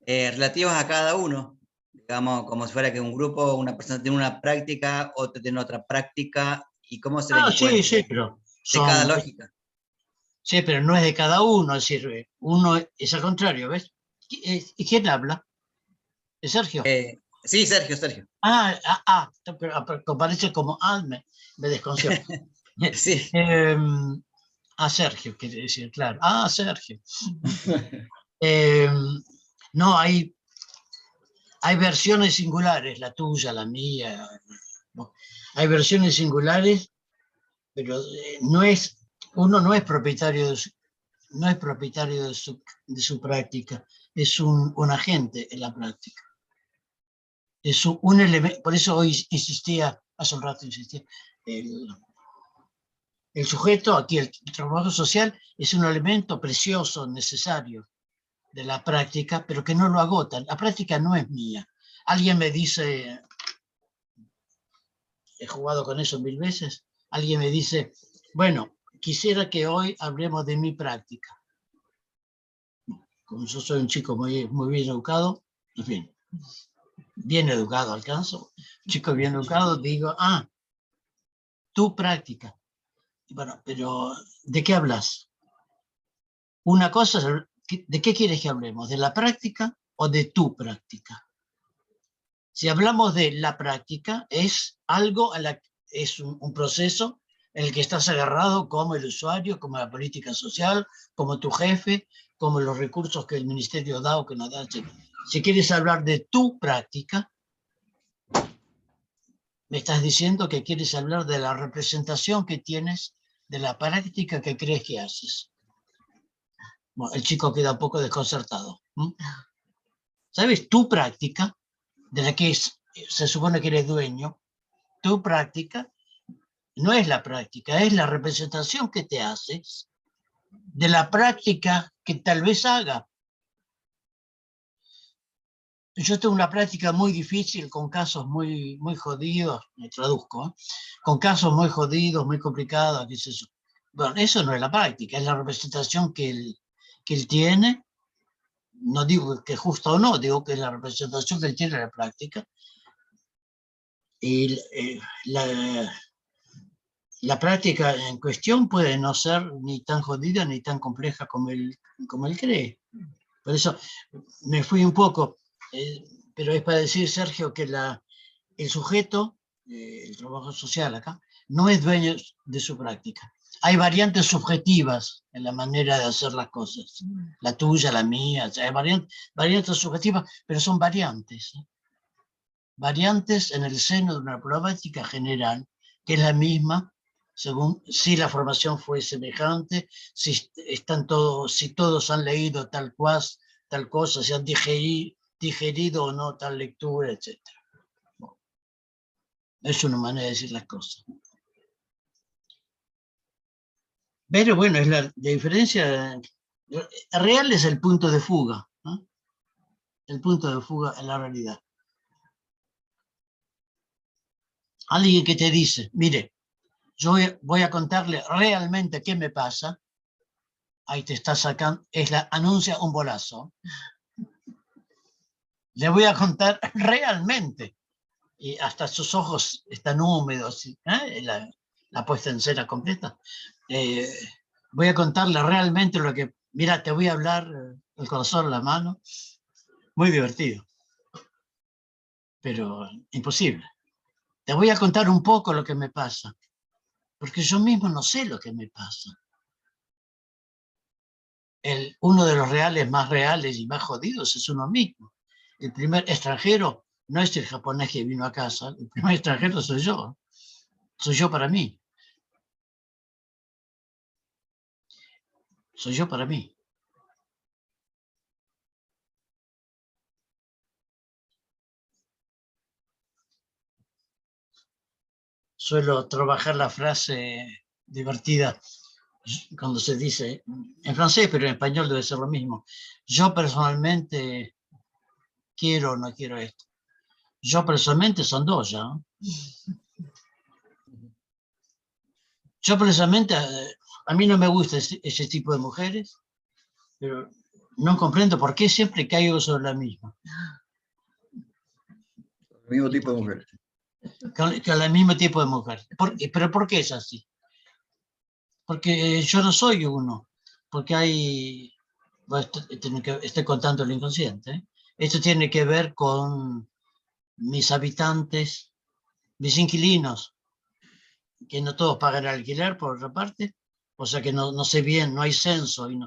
Speaker 7: Relativas a cada uno. Digamos, como si fuera que un grupo, una persona tiene una práctica, otro tiene otra práctica, y cómo se le encuentra
Speaker 1: Sí, pero
Speaker 7: de cada lógica.
Speaker 1: Sí, pero no es de cada uno, es decir, uno es al contrario, ¿ves? ¿Y quién habla? ¿Es Sergio?
Speaker 7: Sí, Sergio.
Speaker 1: Parece como me desconcierto.
Speaker 7: Sí.
Speaker 1: Sergio, quiere decir, claro. Sergio. No, hay versiones singulares, la tuya, la mía. No. Hay versiones singulares, pero uno no es propietario de su práctica, es un agente en la práctica. Es un elemento, por eso hoy hace un rato insistía, el sujeto, aquí el trabajo social, es un elemento precioso, necesario de la práctica, pero que no lo agota. La práctica no es mía. Alguien me dice, he jugado con eso 1000 veces, alguien me dice, bueno, quisiera que hoy hablemos de mi práctica. Como yo soy un chico muy, muy bien educado, en fin, bien educado alcanzo, chico bien educado, digo, tu práctica. Bueno, pero ¿de qué hablas? Una cosa es, ¿de qué quieres que hablemos? ¿De la práctica o de tu práctica? Si hablamos de la práctica, es algo, es un proceso en el que estás agarrado como el usuario, como la política social, como tu jefe, como los recursos que el ministerio da o que no da. Si quieres hablar de tu práctica, me estás diciendo que quieres hablar de la representación que tienes de la práctica que crees que haces. Bueno, el chico queda un poco desconcertado. ¿Sabes? Tu práctica, de la que se supone que eres dueño, tu práctica no es la práctica, es la representación que te haces de la práctica que tal vez haga. Yo tengo una práctica muy difícil con casos muy, muy jodidos, me traduzco, con casos muy jodidos, muy complicados, qué sé yo. Bueno, eso no es la práctica, es la representación que él tiene. No digo que es justo o no, digo que es la representación que él tiene en la práctica. Y la práctica en cuestión puede no ser ni tan jodida ni tan compleja como él cree. Por eso me fui un poco, pero es para decir, Sergio, que el sujeto, el trabajo social acá, no es dueño de su práctica. Hay variantes subjetivas en la manera de hacer las cosas. La tuya, la mía, o sea, hay variantes subjetivas, pero son variantes. Variantes en el seno de una problemática general, que es la misma, según si la formación fue semejante, si todos han leído tal cosa, si han digerido o no tal lectura, etc. Bueno, es una manera de decir las cosas. Pero bueno, es la diferencia real, es el punto de fuga, ¿no? El punto de fuga en la realidad. Alguien que te dice, mire, yo voy a contarle realmente qué me pasa, ahí te está sacando, anuncia un bolazo. Le voy a contar realmente, y hasta sus ojos están húmedos, la puesta en escena completa. Voy a contarle realmente lo que, mira, te voy a hablar el corazón en la mano, muy divertido, pero imposible. Te voy a contar un poco lo que me pasa, porque yo mismo no sé lo que me pasa. Uno de los reales más reales y más jodidos es uno mismo. El primer extranjero no es el japonés que vino a casa, el primer extranjero soy yo para mí. Soy yo para mí. Suelo trabajar la frase divertida cuando se dice, en francés, pero en español debe ser lo mismo. Yo personalmente quiero o no quiero esto. Yo personalmente son dos ya, ¿no? Yo personalmente, a mí no me gusta ese tipo de mujeres, pero no comprendo por qué siempre caigo sobre la misma.
Speaker 2: El mismo tipo de mujeres.
Speaker 1: Con el mismo tipo de mujer. ¿Pero por qué es así? Porque yo no soy uno. Porque hay... Bueno, estoy contando el inconsciente, ¿eh? Esto tiene que ver con mis habitantes, mis inquilinos, que no todos pagan el alquiler, por otra parte. O sea que no sé bien, no hay censo y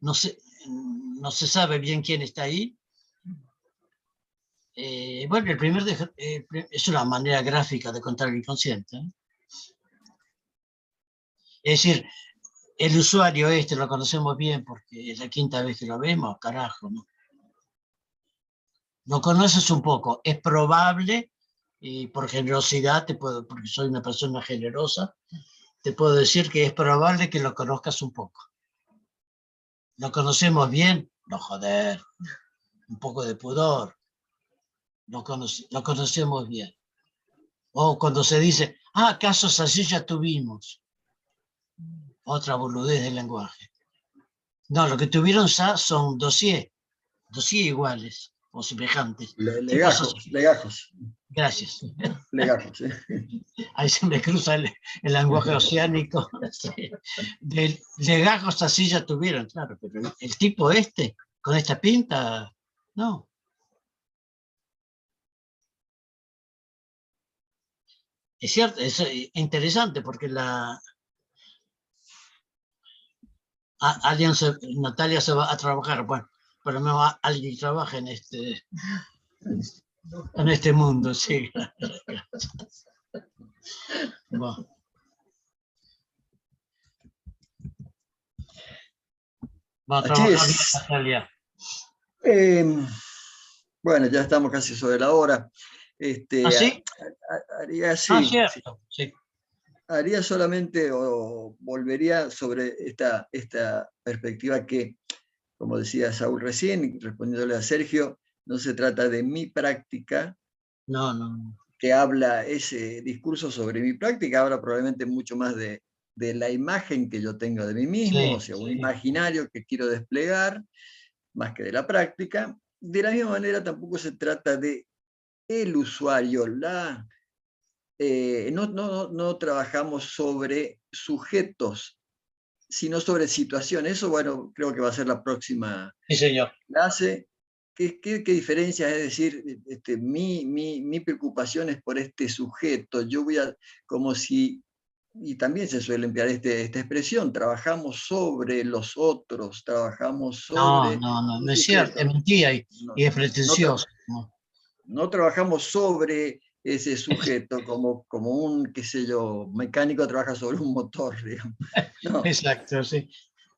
Speaker 1: no se sabe bien quién está ahí. Bueno, es una manera gráfica de contar el inconsciente, ¿eh? Es decir, el usuario lo conocemos bien porque es la quinta vez que lo vemos, carajo, ¿no? Lo conoces un poco, es probable, y por generosidad, porque soy una persona generosa, te puedo decir que es probable que lo conozcas un poco. ¿Lo conocemos bien? No, joder, un poco de pudor. Lo conocemos bien. O cuando se dice, casos así ya tuvimos. Otra boludez del lenguaje. No, lo que tuvieron ya son dossier iguales o semejantes.
Speaker 2: Legajos.
Speaker 1: Gracias.
Speaker 2: Legajos, ¿sí?
Speaker 1: Ahí se me cruza el lenguaje oceánico. De legajos así ya tuvieron, claro, pero el tipo con esta pinta, no. Es cierto, es interesante porque Natalia se va a trabajar, bueno, pero no alguien trabaja en este mundo, sí. Bueno. Va a trabajar bien, Natalia.
Speaker 2: Bueno, ya estamos casi sobre la hora.
Speaker 1: ¿Sí? Cierto, sí.
Speaker 2: Haría solamente, o volvería sobre esta perspectiva que, como decía Saúl recién, respondiéndole a Sergio, no se trata de mi práctica.
Speaker 1: No.
Speaker 2: Que habla ese discurso sobre mi práctica, habla probablemente mucho más de la imagen que yo tengo de mí mismo,
Speaker 1: Sí,
Speaker 2: o sea, un imaginario que quiero desplegar, más que de la práctica. De la misma manera tampoco se trata de el usuario, no trabajamos sobre sujetos, sino sobre situaciones. Eso, bueno, creo que va a ser la próxima
Speaker 1: Sí, señor.
Speaker 2: clase. ¿Qué diferencia? Es decir, mi preocupación es por este sujeto. Yo voy a, como si, y también se suele emplear esta expresión, trabajamos sobre los otros, trabajamos sobre
Speaker 1: No
Speaker 2: un
Speaker 1: es cierto,
Speaker 2: sujeto.
Speaker 1: es mentira y
Speaker 2: No,
Speaker 1: es
Speaker 2: no,
Speaker 1: pretencioso. ¿No?
Speaker 2: no trabajamos sobre ese sujeto como un, qué sé yo, mecánico trabaja sobre un motor, digamos. No,
Speaker 1: Exacto, sí.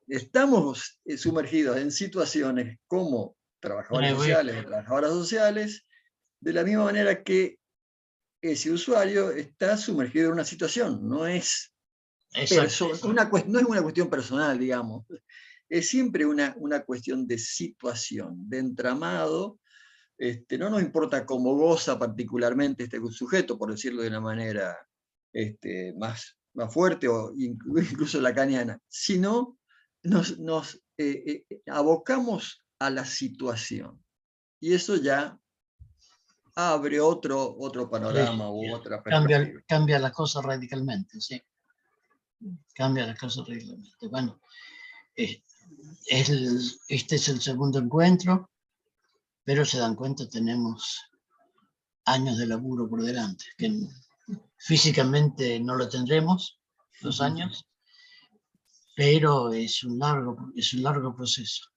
Speaker 2: estamos sumergidos en situaciones como trabajadores sociales o trabajadoras sociales, de la misma manera que ese usuario está sumergido en una situación, no es
Speaker 1: Exacto.
Speaker 2: no es una cuestión personal, digamos, es siempre una cuestión de situación, de entramado. No nos importa cómo goza particularmente este sujeto, por decirlo de una manera más fuerte o incluso lacaniana, sino nos abocamos a la situación. Y eso ya abre otro panorama u otra perspectiva.
Speaker 1: Cambia la cosa radicalmente, sí. Cambia la cosa radicalmente. Bueno, este es el segundo encuentro, pero se dan cuenta, tenemos años de laburo por delante, que físicamente no lo tendremos, 2 años, pero es un largo proceso,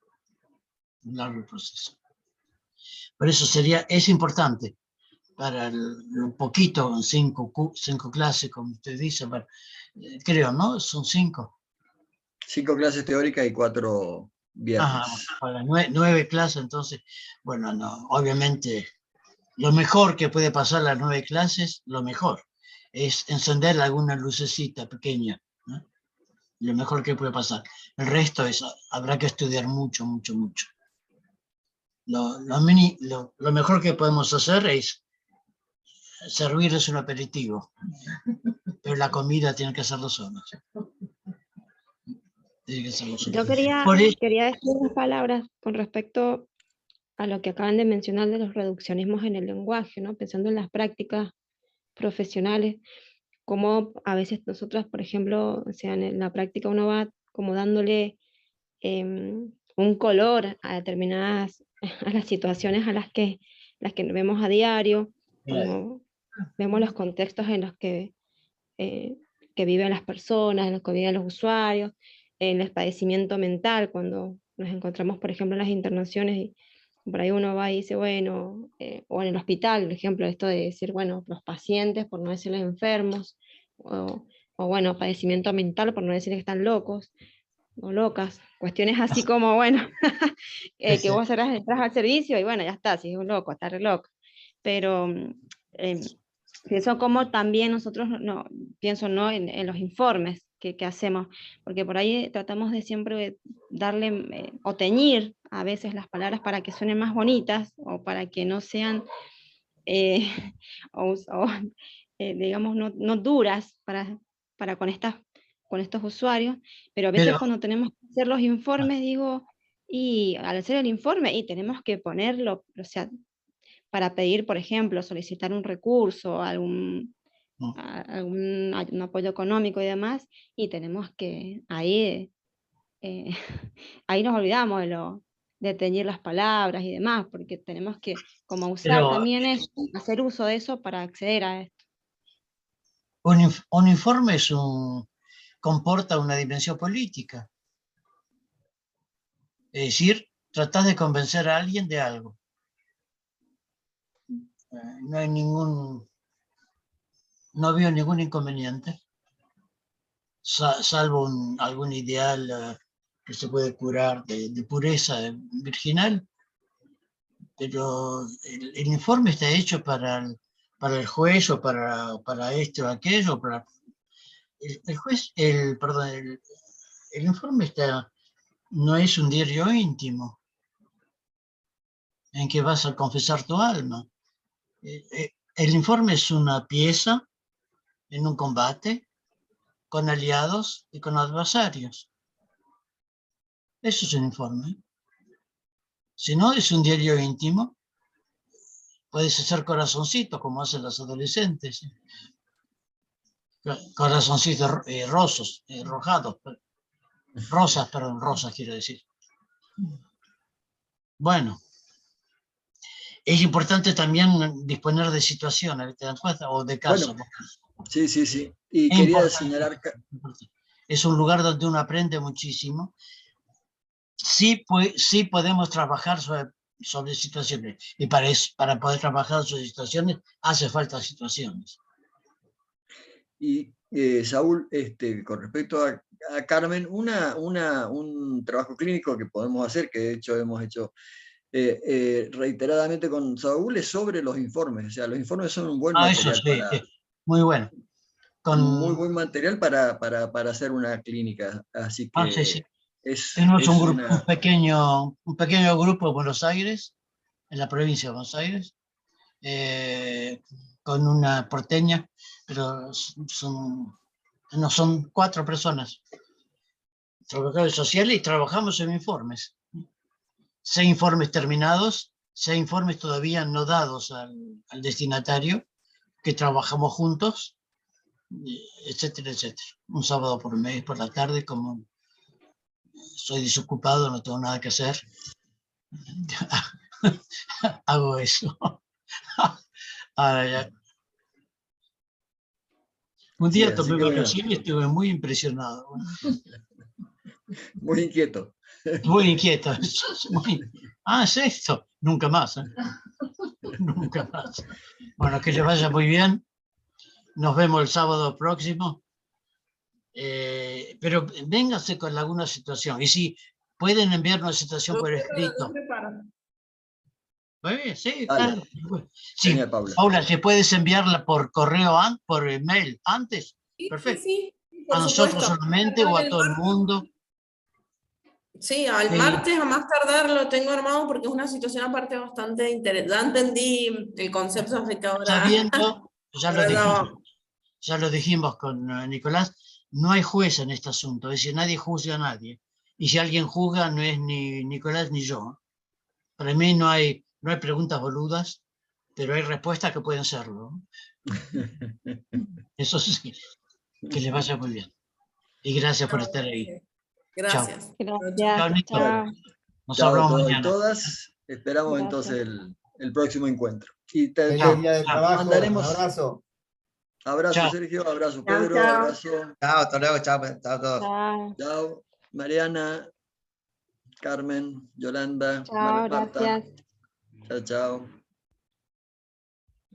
Speaker 1: un largo proceso. Por eso es importante para lo poquito, 5 clases, como usted dice, creo, ¿no? Son 5.
Speaker 2: 5 clases teóricas y 4 viernes.
Speaker 1: Ajá, para 9 clases, entonces, bueno, no, obviamente, lo mejor que puede pasar las 9 clases, lo mejor, es encender alguna lucecita pequeña, ¿no? Lo mejor que puede pasar. El resto habrá que estudiar mucho, mucho, mucho. Lo mejor que podemos hacer es servirles un aperitivo, pero la comida tiene que hacerlo sola.
Speaker 5: Yo quería decir unas palabras con respecto a lo que acaban de mencionar de los reduccionismos en el lenguaje, ¿no? Pensando en las prácticas profesionales, como a veces nosotros, por ejemplo, o sea, en la práctica uno va como dándole un color a determinadas, a las situaciones a las que vemos a diario, como vemos los contextos en los que viven las personas, en los que viven los usuarios, en el padecimiento mental, cuando nos encontramos, por ejemplo, en las internaciones y por ahí uno va y dice, bueno, o en el hospital, por ejemplo, esto de decir, bueno, los pacientes, por no decirles enfermos, o bueno, padecimiento mental, por no decir que están locos o locas, cuestiones así como, bueno, que vos entras al servicio y bueno, ya está, si es un loco, está re loco. Pero pienso como también nosotros, pienso ¿no? en los informes que hacemos, porque por ahí tratamos de siempre darle o teñir a veces las palabras para que suenen más bonitas o para que no sean, digamos, no duras para con estos usuarios, pero a veces cuando tenemos que hacer los informes, digo, y al hacer el informe, y tenemos que ponerlo, o sea, para pedir, por ejemplo, solicitar un recurso, algún apoyo económico y demás, y tenemos que, ahí nos olvidamos de teñir las palabras y demás, porque tenemos que como usar también hacer uso de eso para acceder a esto.
Speaker 1: Un informe comporta una dimensión política. Es decir, tratás de convencer a alguien de algo. No veo ningún inconveniente, salvo algún ideal que se puede curar de pureza virginal, pero el informe está hecho para el juez o para esto o aquello. El juez, el informe no es un diario íntimo en que vas a confesar tu alma. El informe es una pieza en un combate con aliados y con adversarios. Eso es un informe. Si no es un diario íntimo, puedes hacer corazoncitos como hacen los adolescentes. Corazoncitos rojados, rosas, perdón, rosas quiero decir. Bueno, es importante también disponer de situaciones, ¿te das cuenta? O de casos.
Speaker 2: Bueno, sí, sí, sí. Y
Speaker 1: Es
Speaker 2: quería
Speaker 1: importante.
Speaker 2: señalar,
Speaker 1: Es un lugar donde uno aprende muchísimo. Sí, sí podemos trabajar sobre situaciones. Y para poder trabajar sobre situaciones, hace falta situaciones.
Speaker 2: y Saúl, con respecto a Carmen, un trabajo clínico que podemos hacer, que de hecho hemos hecho reiteradamente con Saúl, es sobre los informes. O sea, los informes son un buen
Speaker 1: Eso
Speaker 2: material
Speaker 1: sí, muy bueno.
Speaker 2: muy buen material para hacer una clínica. Así
Speaker 1: Sí,
Speaker 2: que
Speaker 1: sí.
Speaker 2: es
Speaker 1: Tenemos un grupo,
Speaker 2: una...
Speaker 1: un pequeño grupo en Buenos Aires, en la provincia de Buenos Aires, con una porteña, pero no son 4 personas, trabajadores sociales, y trabajamos en informes. 6 informes terminados, 6 informes todavía no dados al destinatario, que trabajamos juntos, etcétera, etcétera. Un sábado por mes, por la tarde, como soy desocupado, no tengo nada que hacer, hago eso. Un
Speaker 2: Sí,
Speaker 1: día
Speaker 2: así
Speaker 1: tomé
Speaker 2: que bueno,
Speaker 1: vacaciones y estuve muy impresionado.
Speaker 2: muy inquieto.
Speaker 1: Muy inquieto. ¿Es esto? Nunca más. Nunca más. Bueno, que les vaya muy bien. Nos vemos el sábado próximo. Pero véngase con alguna situación. Y si pueden enviar una situación por escrito. Sí,
Speaker 2: Dale,
Speaker 1: claro. Sí,
Speaker 2: genial, Paula.
Speaker 1: Paula, si puedes enviarla por correo, por mail antes,
Speaker 4: Sí,
Speaker 1: perfecto.
Speaker 4: sí,
Speaker 1: A
Speaker 4: por
Speaker 1: nosotros
Speaker 4: supuesto.
Speaker 1: solamente o a todo el mundo.
Speaker 4: Sí, al martes a más tardar lo tengo armado porque es una situación aparte bastante interesante. Ya entendí el concepto, así que ahora,
Speaker 1: Sabiendo,
Speaker 4: ahora
Speaker 1: ya lo dijimos con Nicolás, no hay juez en este asunto, es decir, nadie juzga a nadie. Y si alguien juzga, no es ni Nicolás ni yo. Para mí no hay preguntas boludas, pero hay respuestas que pueden serlo. Eso sí, que les vaya muy bien. Y gracias por estar ahí. Chao.
Speaker 4: gracias.
Speaker 1: Chao,
Speaker 5: Gracias,
Speaker 1: Nico.
Speaker 5: chao.
Speaker 1: Nos
Speaker 2: Chao a
Speaker 1: hablamos
Speaker 2: todos y
Speaker 1: mañana.
Speaker 2: todas. Esperamos
Speaker 5: Gracias.
Speaker 2: entonces el próximo encuentro. Y te
Speaker 6: Feliz día de
Speaker 1: Chao.
Speaker 6: trabajo, un
Speaker 2: mandaremos
Speaker 6: abrazo.
Speaker 2: abrazo,
Speaker 1: Chao.
Speaker 2: Sergio, abrazo,
Speaker 3: Chao,
Speaker 2: Pedro,
Speaker 3: chao.
Speaker 2: abrazo.
Speaker 7: Chao, hasta luego, chao, chao a todos.
Speaker 5: Chao,
Speaker 2: Chao, Mariana, Carmen, Yolanda,
Speaker 5: chao,
Speaker 2: Marta.
Speaker 5: gracias.
Speaker 2: Chao, chao.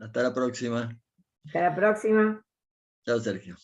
Speaker 2: Hasta la próxima.
Speaker 3: Hasta la próxima.
Speaker 2: Chao, Sergio.